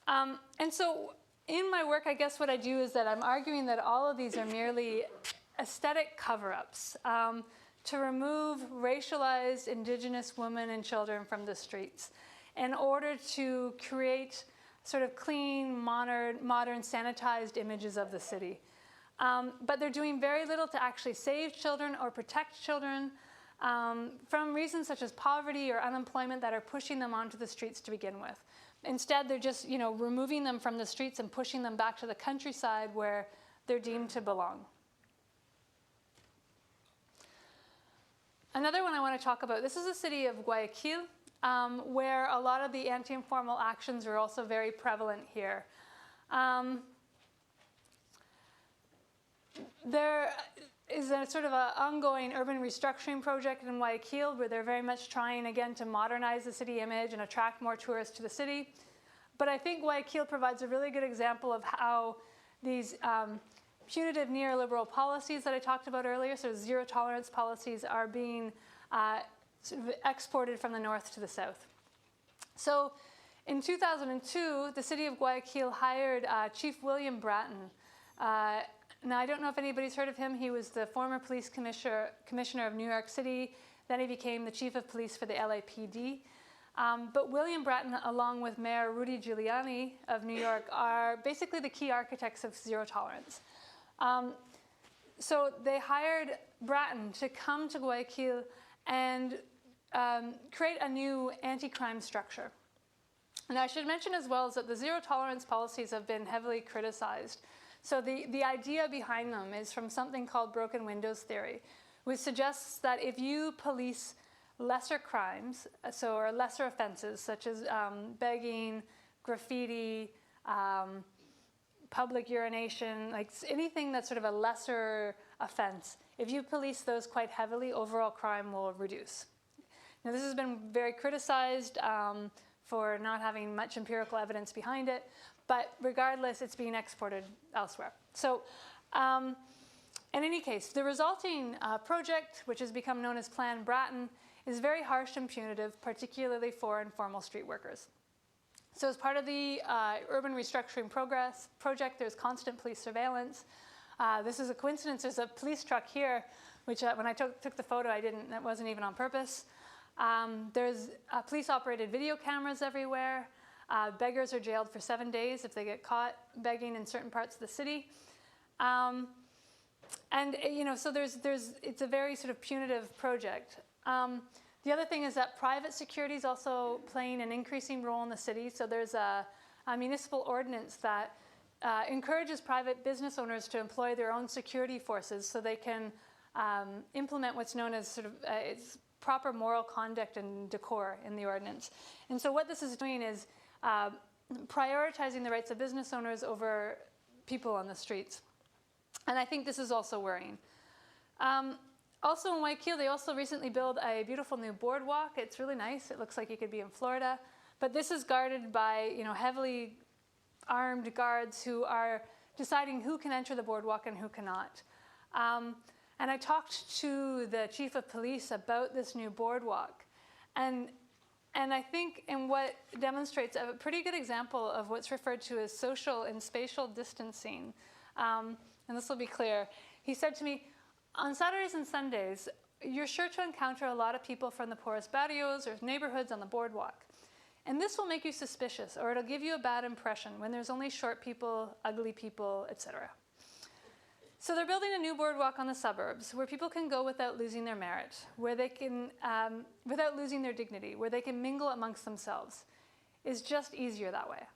And so in my work, I guess what I do is that I'm arguing that all of these are merely aesthetic cover-ups to remove racialized indigenous women and children from the streets in order to create sort of clean, modern, sanitized images of the city. But they're doing very little to actually save children or protect children from reasons such as poverty or unemployment that are pushing them onto the streets to begin with. Instead, they're just, removing them from the streets and pushing them back to the countryside where they're deemed to belong. Another one I want to talk about, this is the city of Guayaquil, where a lot of the anti-informal actions are also very prevalent here. There is a sort of an ongoing urban restructuring project in Guayaquil where they're very much trying again to modernize the city image and attract more tourists to the city. But I think Guayaquil provides a really good example of how these punitive neoliberal policies that I talked about earlier, so zero tolerance policies, are being sort of exported from the north to the south. So in 2002, the city of Guayaquil hired Chief William Bratton. Now, I don't know if anybody's heard of him. He was the former police commissioner of New York City. Then he became the chief of police for the LAPD. But William Bratton, along with Mayor Rudy Giuliani of New York, are basically the key architects of zero tolerance. So they hired Bratton to come to Guayaquil and create a new anti-crime structure. And I should mention as well is that the zero tolerance policies have been heavily criticized. So the idea behind them is from something called broken windows theory, which suggests that if you police lesser crimes, or lesser offenses such as begging, graffiti, public urination, like anything that's sort of a lesser offense, if you police those quite heavily, overall crime will reduce. Now, this has been very criticized for not having much empirical evidence behind it, but regardless, it's being exported elsewhere. So in any case, the resulting project, which has become known as Plan Bratton, is very harsh and punitive, particularly for informal street workers. So as part of the urban restructuring project, there's constant police surveillance. This is a coincidence. There's a police truck here, which when I took the photo, that wasn't even on purpose. There's police-operated video cameras everywhere. Beggars are jailed for 7 days if they get caught begging in certain parts of the city. So it's a very sort of punitive project. The other thing is that private security is also playing an increasing role in the city. So there's a municipal ordinance that encourages private business owners to employ their own security forces so they can implement what's known as sort of it's proper moral conduct and decor in the ordinance. And so what this is doing is prioritizing the rights of business owners over people on the streets. And I think this is also worrying. Also in Guayaquil, they also recently built a beautiful new boardwalk. It's really nice. It looks like you could be in Florida. But this is guarded by, heavily armed guards who are deciding who can enter the boardwalk and who cannot. And I talked to the chief of police about this new boardwalk. And I think in what demonstrates a pretty good example of what's referred to as social and spatial distancing, and this will be clear. He said to me, on Saturdays and Sundays, you're sure to encounter a lot of people from the poorest barrios or neighborhoods on the boardwalk. And this will make you suspicious, or it'll give you a bad impression when there's only short people, ugly people, etc. So they're building a new boardwalk on the suburbs where people can go without losing their merit, where they can, without losing their dignity, where they can mingle amongst themselves. It's just easier that way.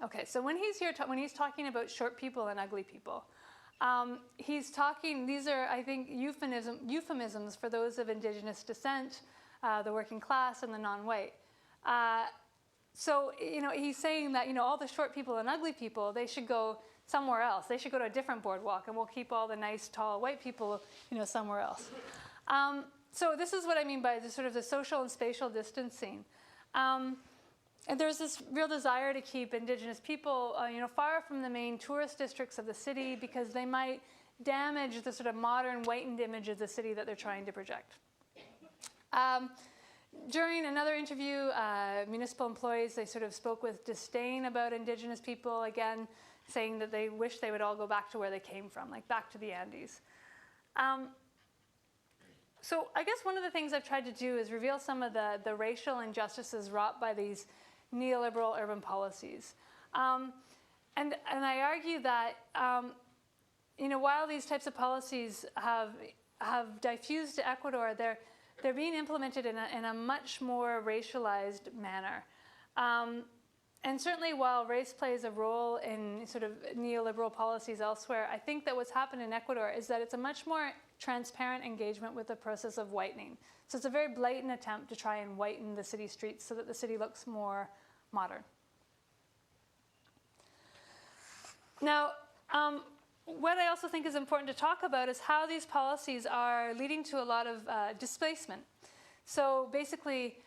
Okay, so when he's here, when he's talking about short people and ugly people, he's talking, these are, I think, euphemisms for those of indigenous descent, the working class, and the non-white. So, he's saying that, all the short people and ugly people, they should go somewhere else. They should go to a different boardwalk, and we'll keep all the nice, tall, white people, somewhere else. So this is what I mean by the sort of the social and spatial distancing. And there's this real desire to keep indigenous people, far from the main tourist districts of the city because they might damage the sort of modern whitened image of the city that they're trying to project. During another interview, municipal employees, they sort of spoke with disdain about indigenous people, again, saying that they wish they would all go back to where they came from, like back to the Andes. So I guess one of the things I've tried to do is reveal some of the racial injustices wrought by these neoliberal urban policies. And I argue that, while these types of policies have diffused to Ecuador, they're being implemented in a much more racialized manner. And certainly while race plays a role in sort of neoliberal policies elsewhere, I think that what's happened in Ecuador is that it's a much more transparent engagement with the process of whitening. So it's a very blatant attempt to try and whiten the city streets so that the city looks more modern. Now, what I also think is important to talk about is how these policies are leading to a lot of displacement. So basically,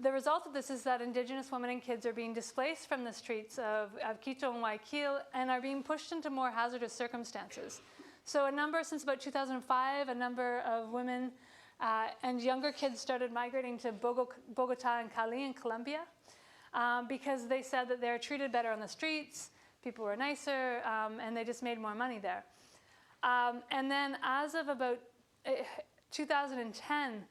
the result of this is that indigenous women and kids are being displaced from the streets of Quito and Guayaquil and are being pushed into more hazardous circumstances. So since about 2005, a number of women and younger kids started migrating to Bogota and Cali in Colombia because they said that they're treated better on the streets, people were nicer, and they just made more money there. And then as of about 2010,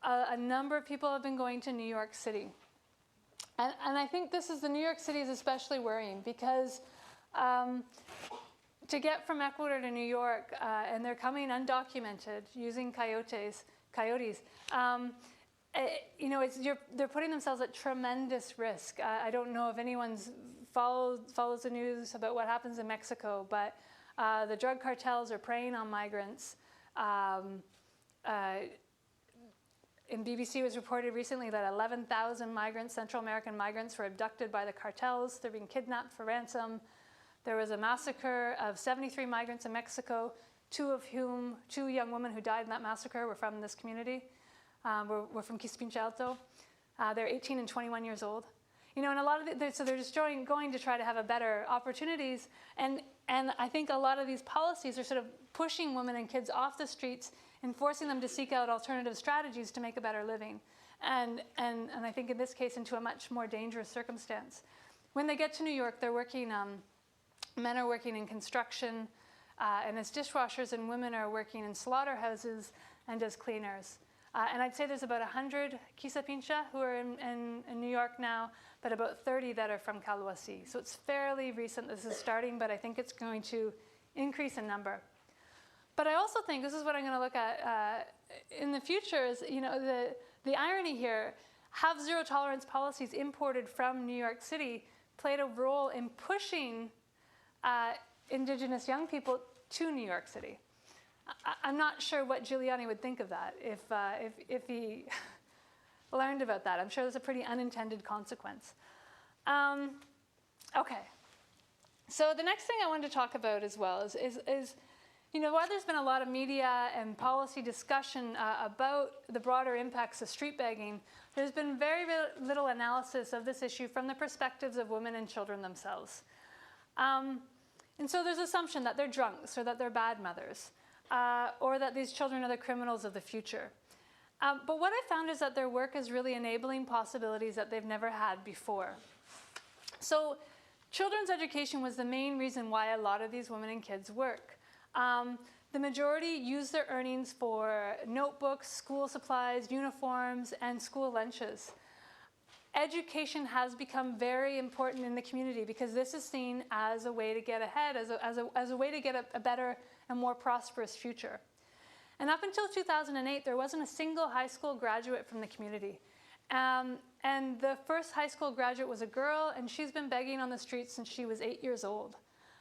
a number of people have been going to New York City. And I think the New York City is especially worrying because to get from Ecuador to New York, and they're coming undocumented using coyotes, they're putting themselves at tremendous risk. I don't know if anyone's follows the news about what happens in Mexico, but the drug cartels are preying on migrants. In BBC was reported recently that 11,000 migrants, Central American migrants, were abducted by the cartels. They're being kidnapped for ransom. There was a massacre of 73 migrants in Mexico, two young women who died in that massacre were from this community, were from Quispincha Alto. They're 18 and 21 years old. And a lot of so they're just going to try to have better opportunities. And I think a lot of these policies are sort of pushing women and kids off the streets and forcing them to seek out alternative strategies to make a better living. And I think in this case into a much more dangerous circumstance. When they get to New York, they're working, men are working in construction and as dishwashers, and women are working in slaughterhouses and as cleaners. And I'd say there's about 100 Quisapincha who are in New York now, but about 30 that are from Caluasi. So it's fairly recent this is starting, but I think it's going to increase in number. But I also think, this is what I'm going to look at in the future is, the irony here, have zero tolerance policies imported from New York City played a role in pushing Indigenous young people to New York City. I'm not sure what Giuliani would think of that if he learned about that. I'm sure there's a pretty unintended consequence. Okay. So the next thing I wanted to talk about as well is while there's been a lot of media and policy discussion about the broader impacts of street begging, there's been very little analysis of this issue from the perspectives of women and children themselves. And so there's assumption that they're drunks or that they're bad mothers, or that these children are the criminals of the future. But what I found is that their work is really enabling possibilities that they've never had before. So children's education was the main reason why a lot of these women and kids work. The majority use their earnings for notebooks, school supplies, uniforms, and school lunches. Education has become very important in the community because this is seen as a way to get ahead, as a way to get a better and more prosperous future. And up until 2008, there wasn't a single high school graduate from the community. And the first high school graduate was a girl, and she's been begging on the streets since she was 8 years old.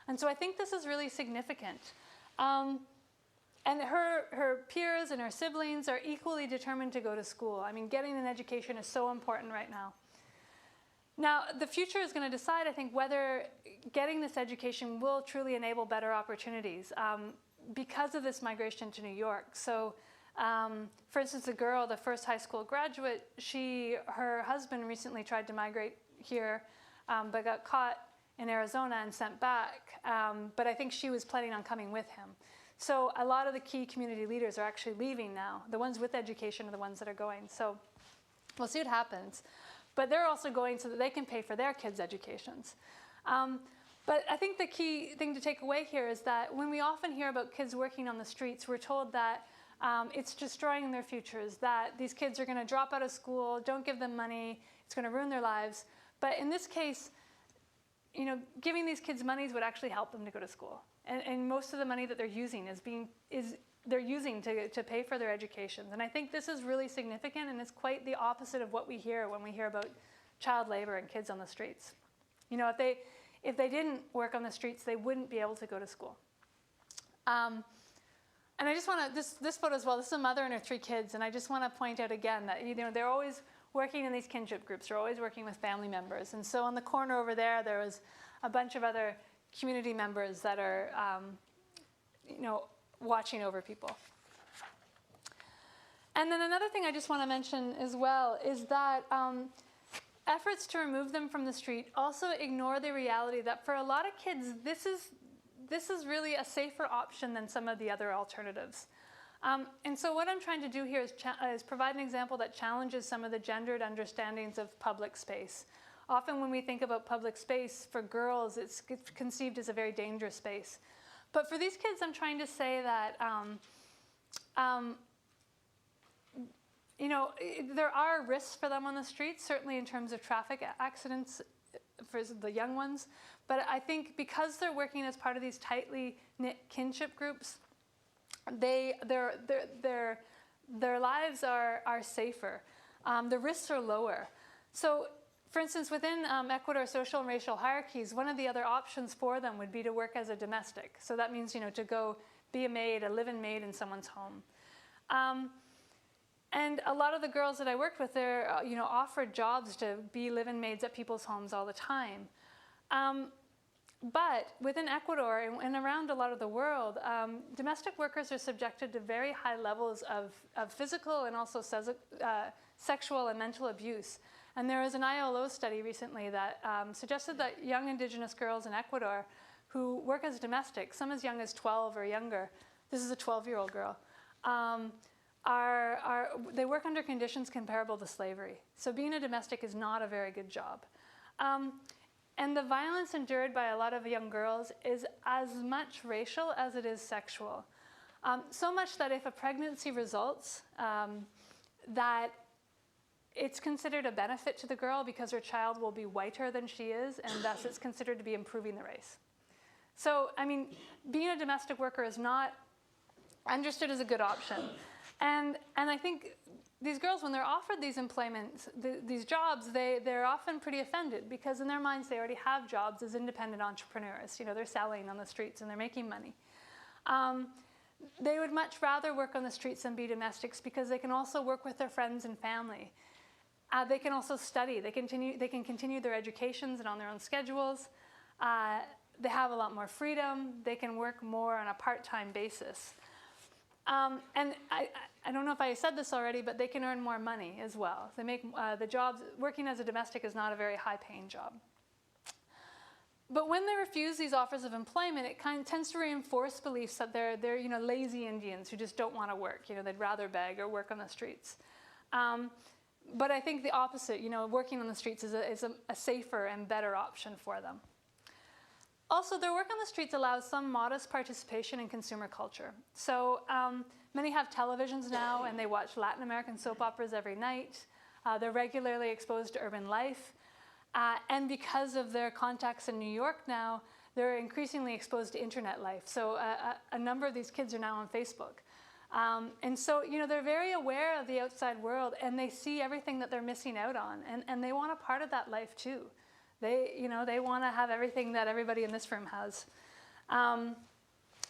And so I think this is really significant. And her peers and her siblings are equally determined to go to school. I mean, getting an education is so important right now. Now, the future is going to decide, I think, whether getting this education will truly enable better opportunities because of this migration to New York. So, for instance, the girl, the first high school graduate, her husband recently tried to migrate here, but got caught in Arizona and sent back. But I think she was planning on coming with him. So a lot of the key community leaders are actually leaving now. The ones with education are the ones that are going. So we'll see what happens. But they're also going so that they can pay for their kids' educations. But I think the key thing to take away here is that when we often hear about kids working on the streets, we're told that it's destroying their futures, that these kids are going to drop out of school, don't give them money, it's going to ruin their lives. But in this case, giving these kids money would actually help them to go to school. And most of the money that they're using they're using to pay for their educations. And I think this is really significant, and it's quite the opposite of what we hear when we hear about child labor and kids on the streets. If they didn't work on the streets, they wouldn't be able to go to school. And I just want to, this photo as well, this is a mother and her 3 kids, and I just want to point out again that they're always working in these kinship groups. They're always working with family members. And so on the corner over there was a bunch of other community members that are, watching over people. And then another thing I just want to mention as well is that efforts to remove them from the street also ignore the reality that for a lot of kids, this is really a safer option than some of the other alternatives. And so what I'm trying to do here is provide an example that challenges some of the gendered understandings of public space. Often when we think about public space, for girls, it's conceived as a very dangerous space. But for these kids, I'm trying to say that, there are risks for them on the streets, certainly in terms of traffic accidents for the young ones. But I think because they're working as part of these tightly knit kinship groups, their lives are safer. The risks are lower. So, for instance, within Ecuador's social and racial hierarchies, one of the other options for them would be to work as a domestic. So that means, to go be a maid, a live-in maid in someone's home. And a lot of the girls that I worked with, they're, offered jobs to be live-in maids at people's homes all the time. But within Ecuador and around a lot of the world, domestic workers are subjected to very high levels of physical and also sexual and mental abuse. And there was an ILO study recently that suggested that young indigenous girls in Ecuador who work as domestics, some as young as 12 or younger, this is a 12-year-old girl, they work under conditions comparable to slavery. So being a domestic is not a very good job. And the violence endured by a lot of young girls is as much racial as it is sexual. So much that if a pregnancy results, that it's considered a benefit to the girl because her child will be whiter than she is, and thus it's considered to be improving the race. So, being a domestic worker is not understood as a good option. And I think these girls, when they're offered these employments, these jobs, they're often pretty offended because in their minds they already have jobs as independent entrepreneurs. You know, they're selling on the streets and they're making money. They would much rather work on the streets than be domestics because they can also work with their friends and family. They can also study. They can continue their educations and on their own schedules. They have a lot more freedom. They can work more on a part-time basis. And I don't know if I said this already, but they can earn more money as well. They make the jobs, working as a domestic is not a very high-paying job. But when they refuse these offers of employment, it kind of tends to reinforce beliefs that they're lazy Indians who just don't want to work. They'd rather beg or work on the streets. But I think the opposite, working on the streets is a safer and better option for them. Also, their work on the streets allows some modest participation in consumer culture. So many have televisions now, and they watch Latin American soap operas every night. They're regularly exposed to urban life. And because of their contacts in New York now, they're increasingly exposed to internet life. So a number of these kids are now on Facebook. And so, they're very aware of the outside world, and they see everything that they're missing out on, and they want a part of that life too. They want to have everything that everybody in this room has.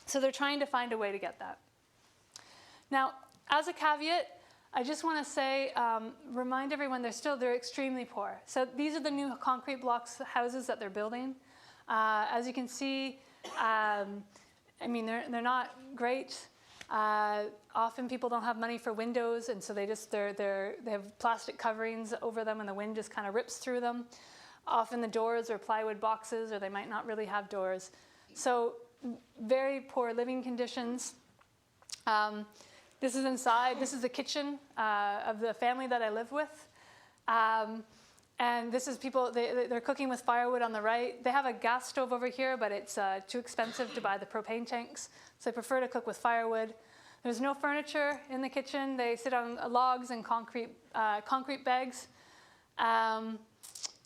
So they're trying to find a way to get that. Now, as a caveat, I just want to say, remind everyone they're extremely poor. So these are the new concrete blocks houses that they're building. As you can see, they're not great. Often people don't have money for windows, and so they have plastic coverings over them, and the wind just kind of rips through them. Often the doors are plywood boxes, or they might not really have doors. So very poor living conditions. This is inside. This is the kitchen of the family that I live with. And this is people, they're cooking with firewood on the right. They have a gas stove over here, but it's too expensive to buy the propane tanks. So they prefer to cook with firewood. There's no furniture in the kitchen. They sit on logs and concrete bags.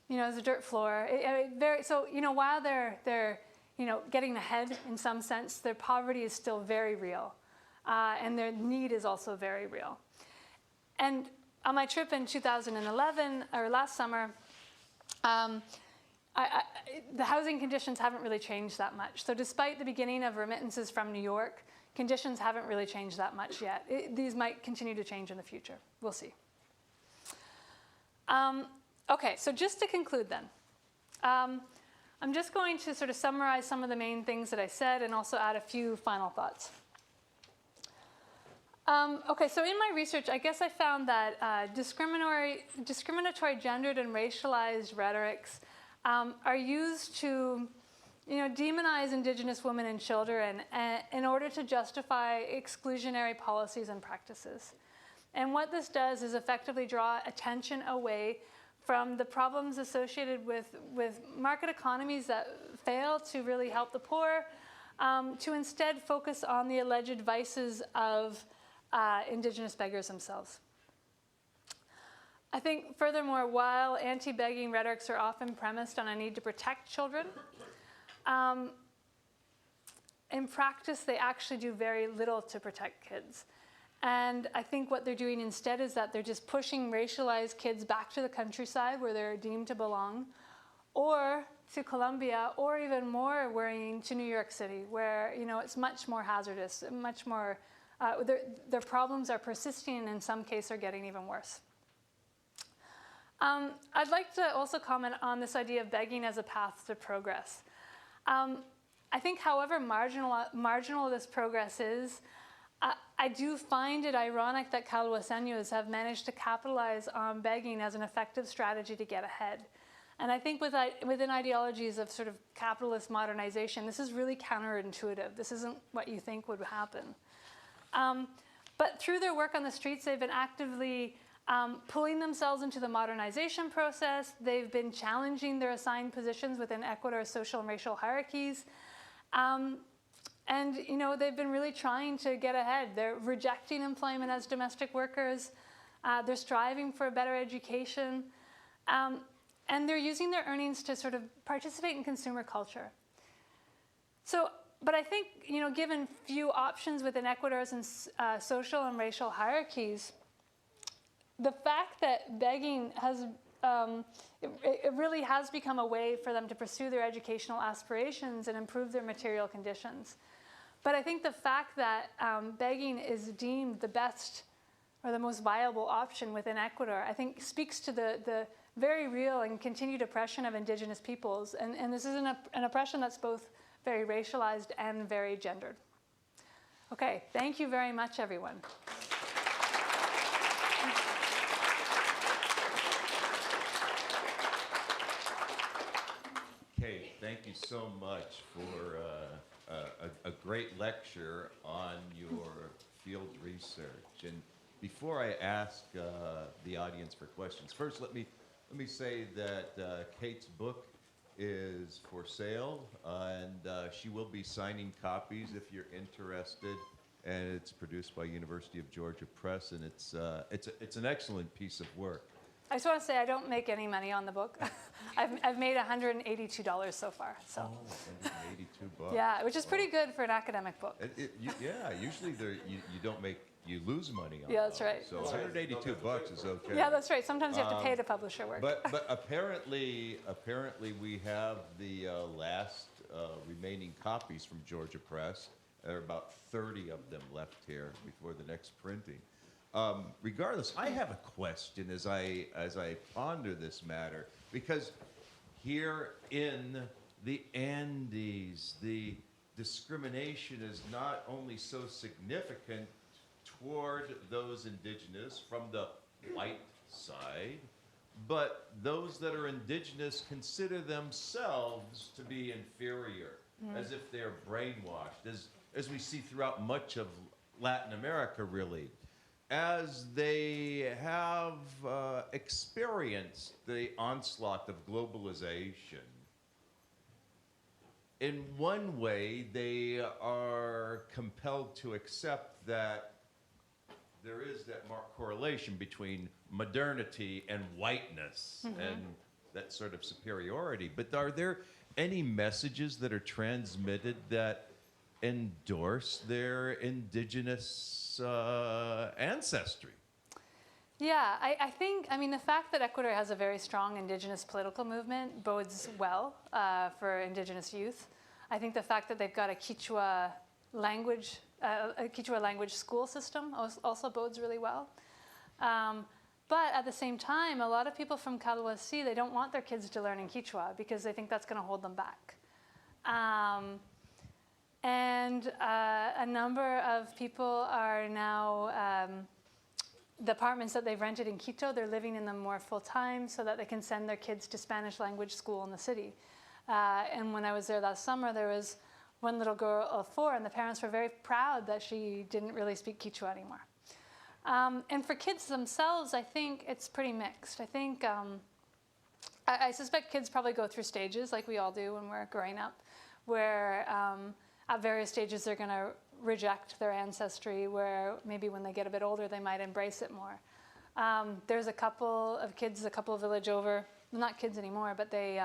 There's a dirt floor. While they're getting ahead in some sense, their poverty is still very real. And their need is also very real. And on my trip in 2011, or last summer, the housing conditions haven't really changed that much. So despite the beginning of remittances from New York, conditions haven't really changed that much yet. These might continue to change in the future. We'll see. Okay, so just to conclude then, I'm just going to sort of summarize some of the main things that I said and also add a few final thoughts. Okay, so in my research, I guess I found that discriminatory gendered and racialized rhetorics are used to demonize Indigenous women and children in order to justify exclusionary policies and practices. And what this does is effectively draw attention away from the problems associated with market economies that fail to really help the poor, to instead focus on the alleged vices of Indigenous beggars themselves. I think, furthermore, while anti-begging rhetorics are often premised on a need to protect children, in practice, they actually do very little to protect kids. And I think what they're doing instead is that they're just pushing racialized kids back to the countryside where they're deemed to belong, or to Colombia, or even more worrying, to New York City, where it's much more hazardous, much more. Their problems are persisting, and in some cases are getting even worse. I'd like to also comment on this idea of begging as a path to progress. I think, however marginal this progress is, I do find it ironic that Calhuaseños have managed to capitalize on begging as an effective strategy to get ahead. And I think within ideologies of sort of capitalist modernization, this is really counterintuitive. This isn't what you think would happen. But through their work on the streets, they've been actively pulling themselves into the modernization process. They've been challenging their assigned positions within Ecuador's social and racial hierarchies. And they've been really trying to get ahead. They're rejecting employment as domestic workers. They're striving for a better education. And they're using their earnings to sort of participate in consumer culture. So but I think, given few options within Ecuador's social and racial hierarchies, the fact that begging has, it really has become a way for them to pursue their educational aspirations and improve their material conditions. But I think the fact that begging is deemed the best or the most viable option within Ecuador, I think speaks to the very real and continued oppression of indigenous peoples. And this is an oppression that's both very racialized and very gendered. Okay, thank you very much, everyone. Kate, thank you so much for a great lecture on your field research. And before I ask the audience for questions, first let me say that Kate's book is for sale, and she will be signing copies if you're interested. And it's produced by University of Georgia Press, and it's an excellent piece of work. I just want to say I don't make any money on the book. I've made $182 so far. So. Oh, $182. Yeah, which is pretty good for an academic book. Yeah, usually you lose money on. Yeah, that's right. So $182 is okay. Yeah, that's right. Sometimes you have to pay to publish your work. But apparently we have the last remaining copies from Georgia Press. There are about 30 of them left here before the next printing. Regardless, I have a question as I ponder this matter, because here in the Andes, the discrimination is not only so significant toward those indigenous from the white side, but those that are indigenous consider themselves to be inferior, as if they're brainwashed, as we see throughout much of Latin America, really, as they have experienced the onslaught of globalization. In one way, they are compelled to accept that there is that marked correlation between modernity and whiteness and that sort of superiority. But are there any messages that are transmitted that endorse their indigenous ancestry? Yeah, I think, the fact that Ecuador has a very strong indigenous political movement bodes well for indigenous youth. I think the fact that they've got a Quechua language school system also bodes really well. But at the same time, a lot of people from Caluasi, they don't want their kids to learn in Quechua because they think that's going to hold them back. And a number of people are now, the apartments that they've rented in Quito, they're living in them more full time so that they can send their kids to Spanish language school in the city. And when I was there last summer, there was one little girl of 4, and the parents were very proud that she didn't really speak Quechua anymore. And for kids themselves, I think it's pretty mixed. I think, I suspect kids probably go through stages like we all do when we're growing up, where at various stages they're going to reject their ancestry, where maybe when they get a bit older they might embrace it more. There's a couple of kids, a couple of village over, not kids anymore, but they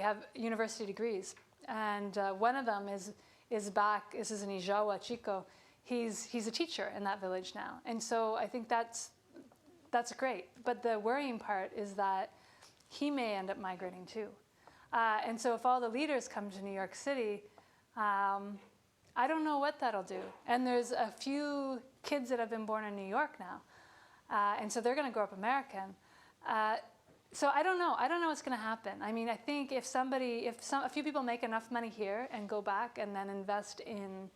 have university degrees. And one of them is back, this is in Ijawa, Chico. He's a teacher in that village now. And so I think that's great. But the worrying part is that he may end up migrating too. And so if all the leaders come to New York City, I don't know what that'll do. And there's a few kids that have been born in New York now. And so they're going to grow up American. So I don't know. I don't know what's going to happen. I mean, I think if a few people make enough money here and go back and then invest in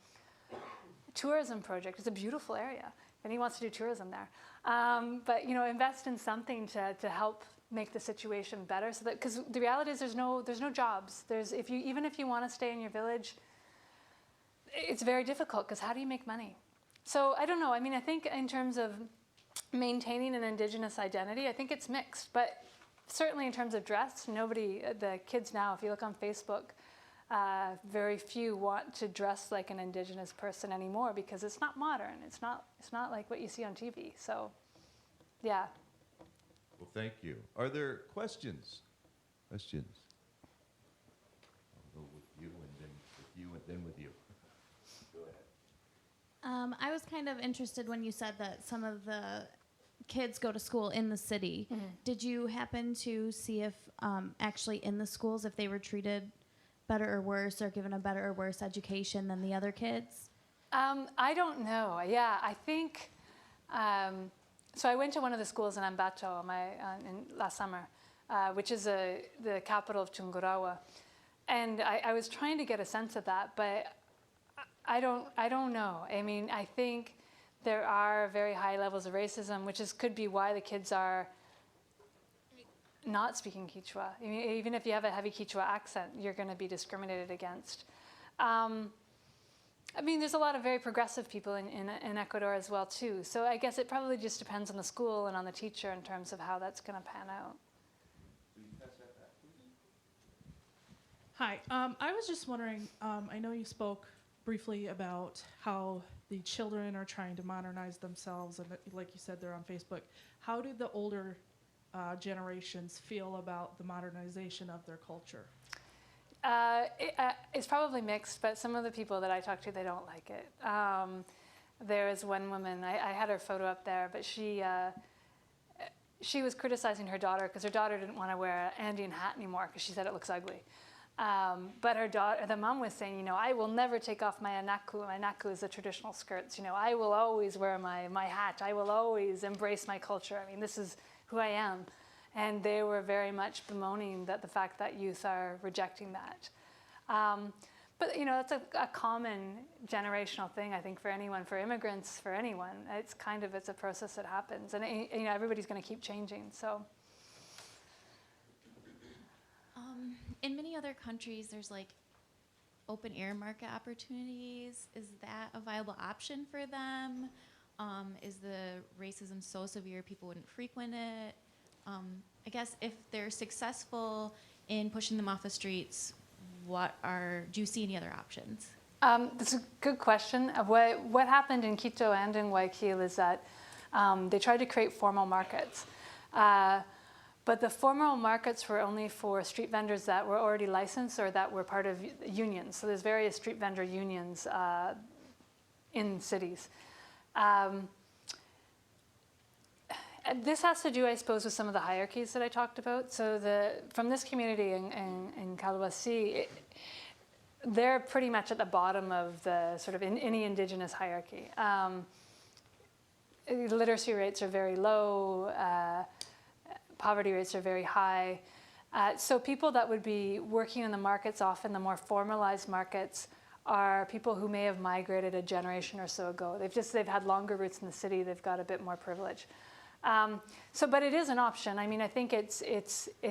tourism project, it's a beautiful area. If anyone wants to do tourism there. But, invest in something to help make the situation better, so that, because the reality is there's no jobs. Even if you want to stay in your village, it's very difficult, because how do you make money? So I don't know. I mean, I think in terms of maintaining an indigenous identity, I think it's mixed. But certainly in terms of dress, the kids now, if you look on Facebook, very few want to dress like an indigenous person anymore, because it's not modern. It's not like what you see on TV. So, yeah. Well, thank you. Are there questions? Questions? I'll go with you, and then with you, then with you. Go ahead. I was kind of interested when you said that some of the kids go to school in the city. Mm-hmm. Did you happen to see if actually in the schools, if they were treated better or worse or given a better or worse education than the other kids? I don't know. Yeah, I think. So I went to one of the schools in Ambato last summer, which is the capital of Tungurahua, and I was trying to get a sense of that, but I don't know. I mean, I think there are very high levels of racism, which could be why the kids are not speaking Quechua. I mean, even if you have a heavy Quechua accent, you're going to be discriminated against. I mean, there's a lot of very progressive people in Ecuador as well, too. So I guess it probably just depends on the school and on the teacher in terms of how that's going to pan out. Hi, I was just wondering, I know you spoke briefly about how the children are trying to modernize themselves, and like you said, they're on Facebook. How do the older generations feel about the modernization of their culture? It's probably mixed, but some of the people that I talk to, they don't like it. There is one woman, I had her photo up there, but she was criticizing her daughter because her daughter didn't want to wear an Andean hat anymore because she said it looks ugly. But her daughter, the mom was saying, you know, I will never take off my anaku. My anaku is the traditional skirts. You know, I will always wear my hat. I will always embrace my culture. I mean, this is who I am. And they were very much bemoaning the fact that youth are rejecting that. But, you know, that's a common generational thing, I think, for anyone, for immigrants, for anyone. It's a process that happens. And, you know, everybody's going to keep changing, so. In many other countries, there's like open air market opportunities. Is that a viable option for them? Is the racism so severe people wouldn't frequent it? I guess if they're successful in pushing them off the streets, do you see any other options? That's a good question. What happened in Quito and in Guayaquil is that they tried to create formal markets. But the formal markets were only for street vendors that were already licensed or that were part of unions. So there's various street vendor unions in cities. This has to do, I suppose, with some of the hierarchies that I talked about. So from this community in Calabasi, they're pretty much at the bottom of the sort of any indigenous hierarchy. Literacy rates are very low. Poverty rates are very high. So people that would be working in the markets, often the more formalized markets, are people who may have migrated a generation or so ago. They've had longer roots in the city. They've got a bit more privilege. But it is an option. I mean, I think it's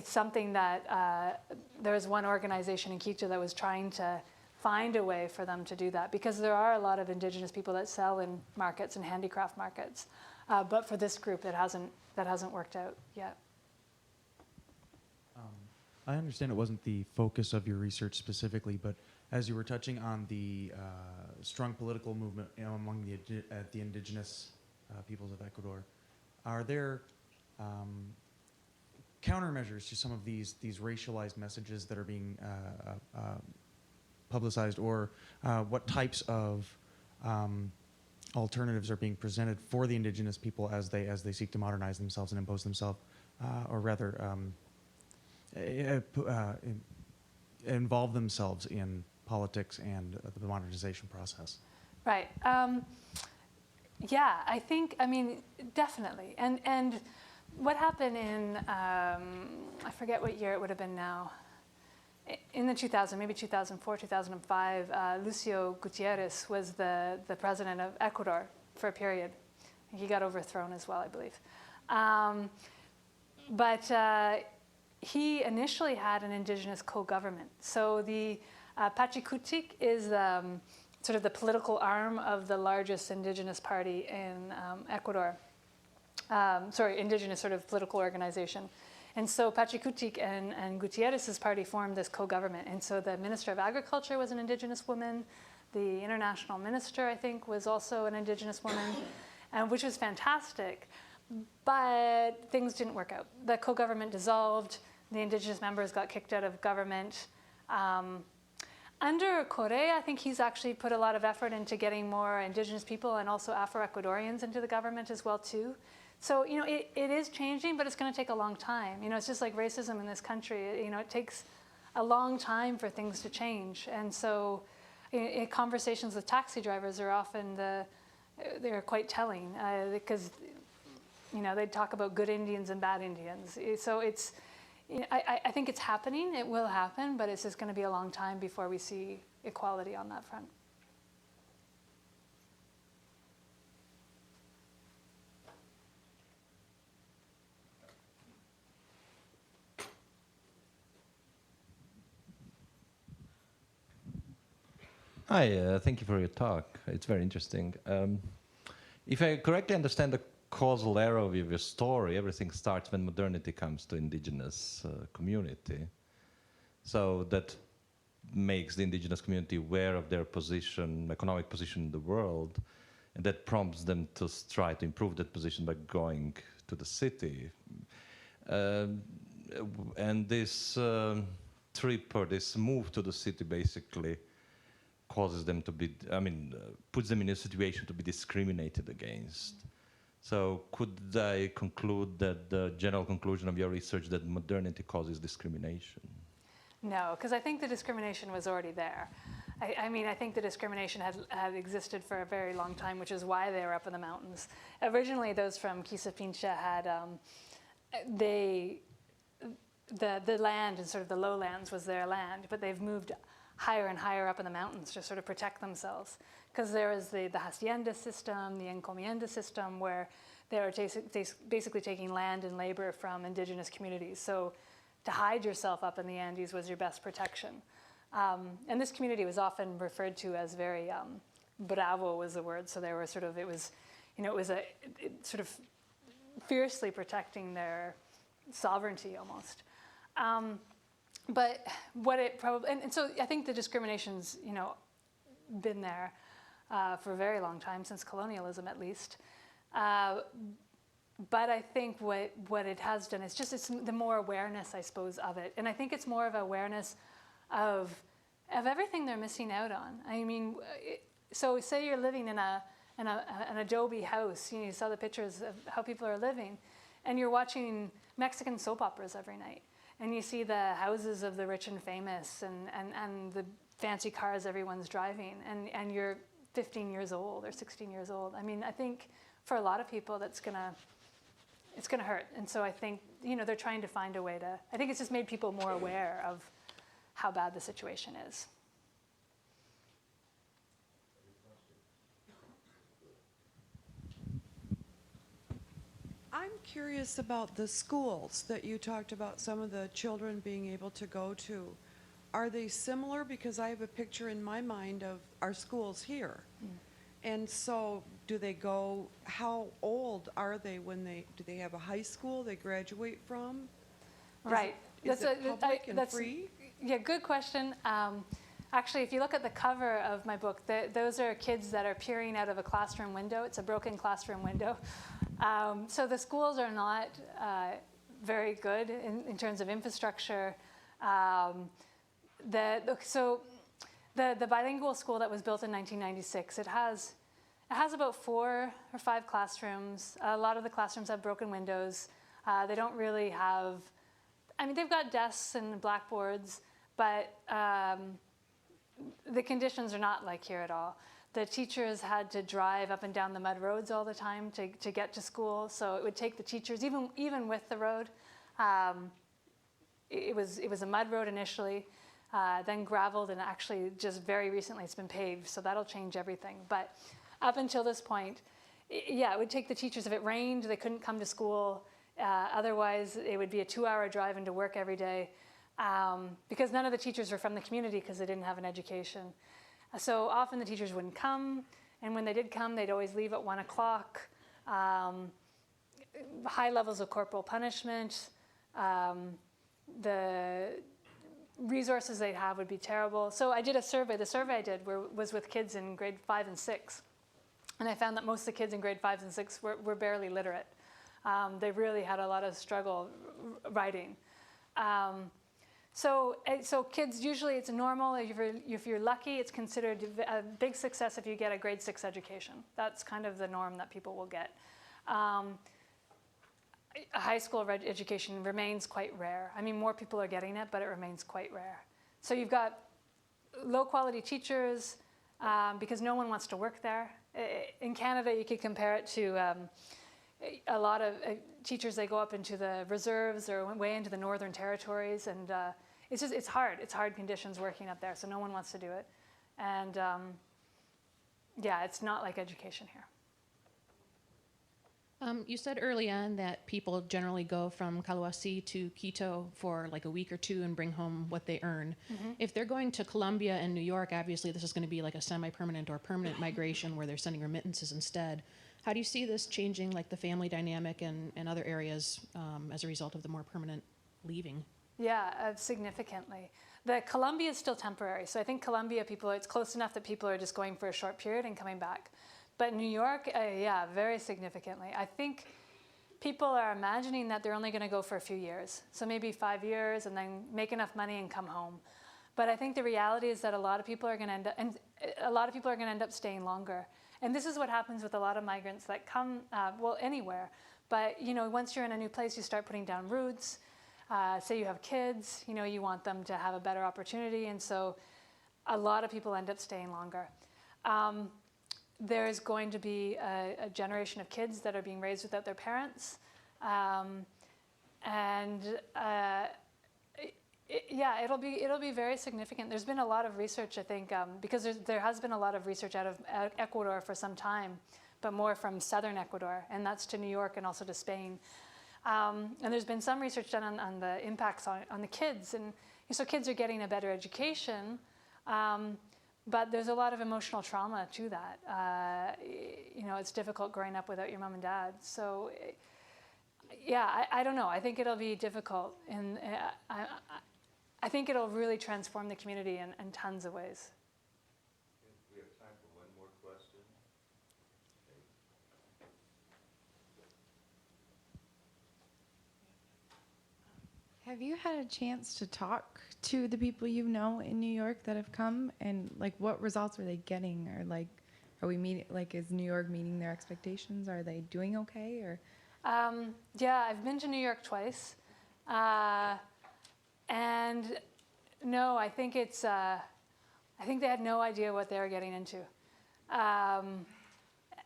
something that there's one organization in Quito that was trying to find a way for them to do that, because there are a lot of indigenous people that sell in markets and handicraft markets. But for this group, that hasn't worked out yet. I understand it wasn't the focus of your research specifically, but as you were touching on the strong political movement among the indigenous peoples of Ecuador, are there countermeasures to some of these racialized messages that are being publicized, or what types of alternatives are being presented for the indigenous people as they seek to modernize themselves and impose themselves, or rather involve themselves in politics and the modernization process? Right. Yeah, I mean, definitely. And what happened in, I forget what year it would have been now, in the 2000, maybe 2004, 2005, Lucio Gutierrez was the president of Ecuador for a period. He got overthrown as well, I believe. But he initially had an indigenous co-government. So the Pachakutik is sort of the political arm of the largest indigenous party in Ecuador. Indigenous sort of political organization. And so Pachakutik and Gutierrez's party formed this co-government. And so the Minister of Agriculture was an indigenous woman. The international minister, I think, was also an indigenous woman, which was fantastic. But things didn't work out. The co-government dissolved. The indigenous members got kicked out of government. Under Correa, I think he's actually put a lot of effort into getting more indigenous people and also Afro-Ecuadorians into the government as well too. So, it is changing, but it's going to take a long time. It's just like racism in this country. It takes a long time for things to change. And so conversations with taxi drivers are often they're quite telling because, they talk about good Indians and bad Indians. So I think it's happening. It will happen, but it's just going to be a long time before we see equality on that front. Hi, thank you for your talk. It's very interesting. If I correctly understand the causal arrow of your story, everything starts when modernity comes to indigenous community. So that makes the indigenous community aware of their position, economic position in the world, and that prompts them to try to improve that position by going to the city. And this trip or this move to the city basically causes them to be, puts them in a situation to be discriminated against. So could I conclude that the general conclusion of your research that modernity causes discrimination? No, because I think the discrimination was already there. I think the discrimination had existed for a very long time, which is why they were up in the mountains. Originally, those from Quisa Pincha had, the land and sort of the lowlands was their land, but they've moved higher and higher up in the mountains to sort of protect themselves. Because there is the hacienda system, the encomienda system, where they are basically taking land and labor from indigenous communities. So to hide yourself up in the Andes was your best protection. And this community was often referred to as very, bravo was the word, so they were sort of, it was sort of fiercely protecting their sovereignty almost. But what it probably, and so I think the discrimination's, been there for a very long time, since colonialism at least. But I think what it has done is just it's the more awareness, I suppose, of it. And I think it's more of awareness of everything they're missing out on. So say you're living in an adobe house, you saw the pictures of how people are living, and you're watching Mexican soap operas every night. And you see the houses of the rich and famous and the fancy cars everyone's driving, and you're 15 years old or 16 years old. I think for a lot of people it's gonna hurt. And so I think, they're trying to find a way to, I think it's just made people more aware of how bad the situation is. I'm curious about the schools that you talked about, some of the children being able to go to. Are they similar? Because I have a picture in my mind of our schools here. Mm. And so do they go, how old are they do they have a high school they graduate from? Right. Is it public and free? Yeah, good question. Actually, if you look at the cover of my book, those are kids that are peering out of a classroom window. It's a broken classroom window. So the schools are not very good in terms of infrastructure. So the bilingual school that was built in 1996, it has about 4 or 5 classrooms. A lot of the classrooms have broken windows. They don't really have, they've got desks and blackboards, but the conditions are not like here at all. The teachers had to drive up and down the mud roads all the time to get to school, so it would take the teachers, even with the road. It was a mud road initially, then graveled, and actually just very recently it's been paved, so that'll change everything. But up until this point, it would take the teachers, if it rained, they couldn't come to school. Otherwise, it would be a 2-hour drive into work every day, because none of the teachers were from the community because they didn't have an education. So often the teachers wouldn't come, and when they did come, they'd always leave at 1 o'clock. High levels of corporal punishment. The resources they'd have would be terrible. So I did a survey. The survey I did was with kids in grade 5 and 6. And I found that most of the kids in grade 5 and 6 were barely literate. They really had a lot of struggle writing. So kids, usually it's normal. If you're lucky, it's considered a big success if you get a grade 6 education. That's kind of the norm that people will get. A high school education remains quite rare. I mean, more people are getting it, but it remains quite rare. So you've got low quality teachers because no one wants to work there. In Canada, you could compare it to a lot of teachers. They go up into the reserves or way into the northern territories, and it's hard. It's hard conditions working up there, so no one wants to do it. And yeah, it's not like education here. You said early on that people generally go from Kaluasi to Quito for like a week or two and bring home what they earn. Mm-hmm. If they're going to Colombia and New York, obviously this is going to be like a semi-permanent or permanent migration where they're sending remittances instead. How do you see this changing, like the family dynamic and other areas as a result of the more permanent leaving? Yeah, significantly. The Colombia is still temporary, so I think Colombia people, it's close enough that people are just going for a short period and coming back. But New York, yeah, very significantly. I think people are imagining that they're only going to go for a few years, so maybe 5 years, and then make enough money and come home. But I think the reality is that a lot of people are going to end up staying longer. And this is what happens with a lot of migrants that come, well, anywhere. But once you're in a new place, you start putting down roots. Say you have kids, you want them to have a better opportunity, and so a lot of people end up staying longer. There's going to be a generation of kids that are being raised without their parents. Yeah, it'll be very significant. There's been a lot of research, I think, because there has been a lot of research out of Ecuador for some time, but more from southern Ecuador, and that's to New York and also to Spain. And there's been some research done on the impacts on the kids. And so kids are getting a better education, but there's a lot of emotional trauma to that. It's difficult growing up without your mom and dad. So, yeah, I don't know. I think it'll be difficult. And I think it'll really transform the community in tons of ways. We have time for one more question. Have you had a chance to talk to the people you know in New York that have come, and like what results are they getting, or like are we meeting, like is New York meeting their expectations? Are they doing okay, or? Yeah, I've been to New York twice, and no, I think it's I think they had no idea what they were getting into,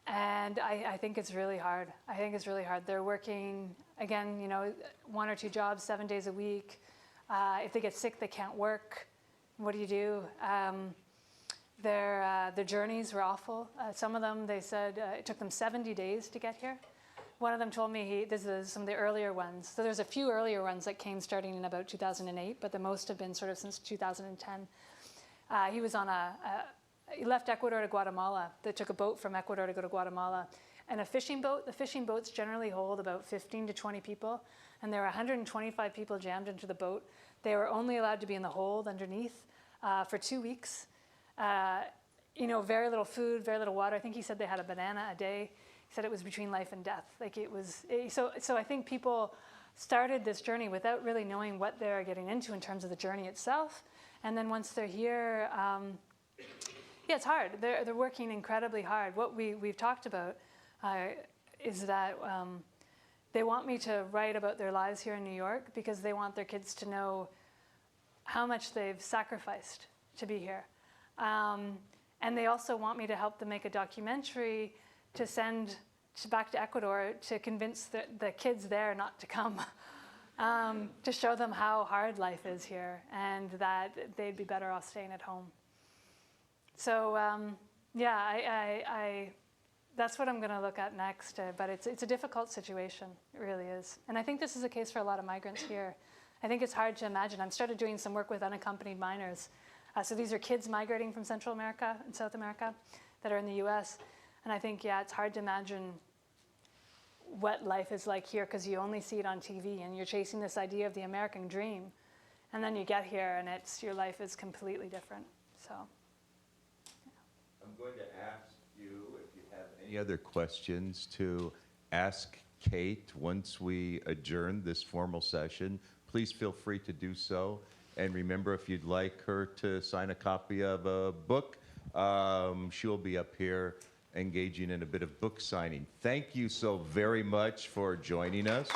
and I think it's really hard. I think it's really hard. They're working, again, 1 or 2 jobs, 7 days a week. If they get sick, they can't work. What do you do? Their journeys were awful. Some of them, they said, it took them 70 days to get here. One of them told me, this is some of the earlier ones. So there's a few earlier ones that came starting in about 2008, but the most have been sort of since 2010. He was on he left Ecuador to Guatemala. They took a boat from Ecuador to go to Guatemala. And a fishing boat, the fishing boats generally hold about 15 to 20 people, and there were 125 people jammed into the boat. They were only allowed to be in the hold underneath for 2 weeks. Very little food, very little water. I think he said they had a banana a day. He said it was between life and death. So I think people started this journey without really knowing what they're getting into in terms of the journey itself. And then once they're here, yeah, it's hard. They're working incredibly hard. What we've talked about is that they want me to write about their lives here in New York because they want their kids to know how much they've sacrificed to be here. And they also want me to help them make a documentary to send back to Ecuador to convince the kids there not to come, to show them how hard life is here and that they'd be better off staying at home. So yeah, I that's what I'm going to look at next. But it's a difficult situation. It really is. And I think this is the case for a lot of migrants here. I think it's hard to imagine. I've started doing some work with unaccompanied minors. So these are kids migrating from Central America and South America that are in the U.S. And I think, yeah, it's hard to imagine what life is like here because you only see it on TV and you're chasing this idea of the American dream. And then you get here and your life is completely different. So, yeah. I'm going to ask you if you have any other questions to ask Kate once we adjourn this formal session. Please feel free to do so. And remember, if you'd like her to sign a copy of a book, she'll be up here engaging in a bit of book signing. Thank you so very much for joining us.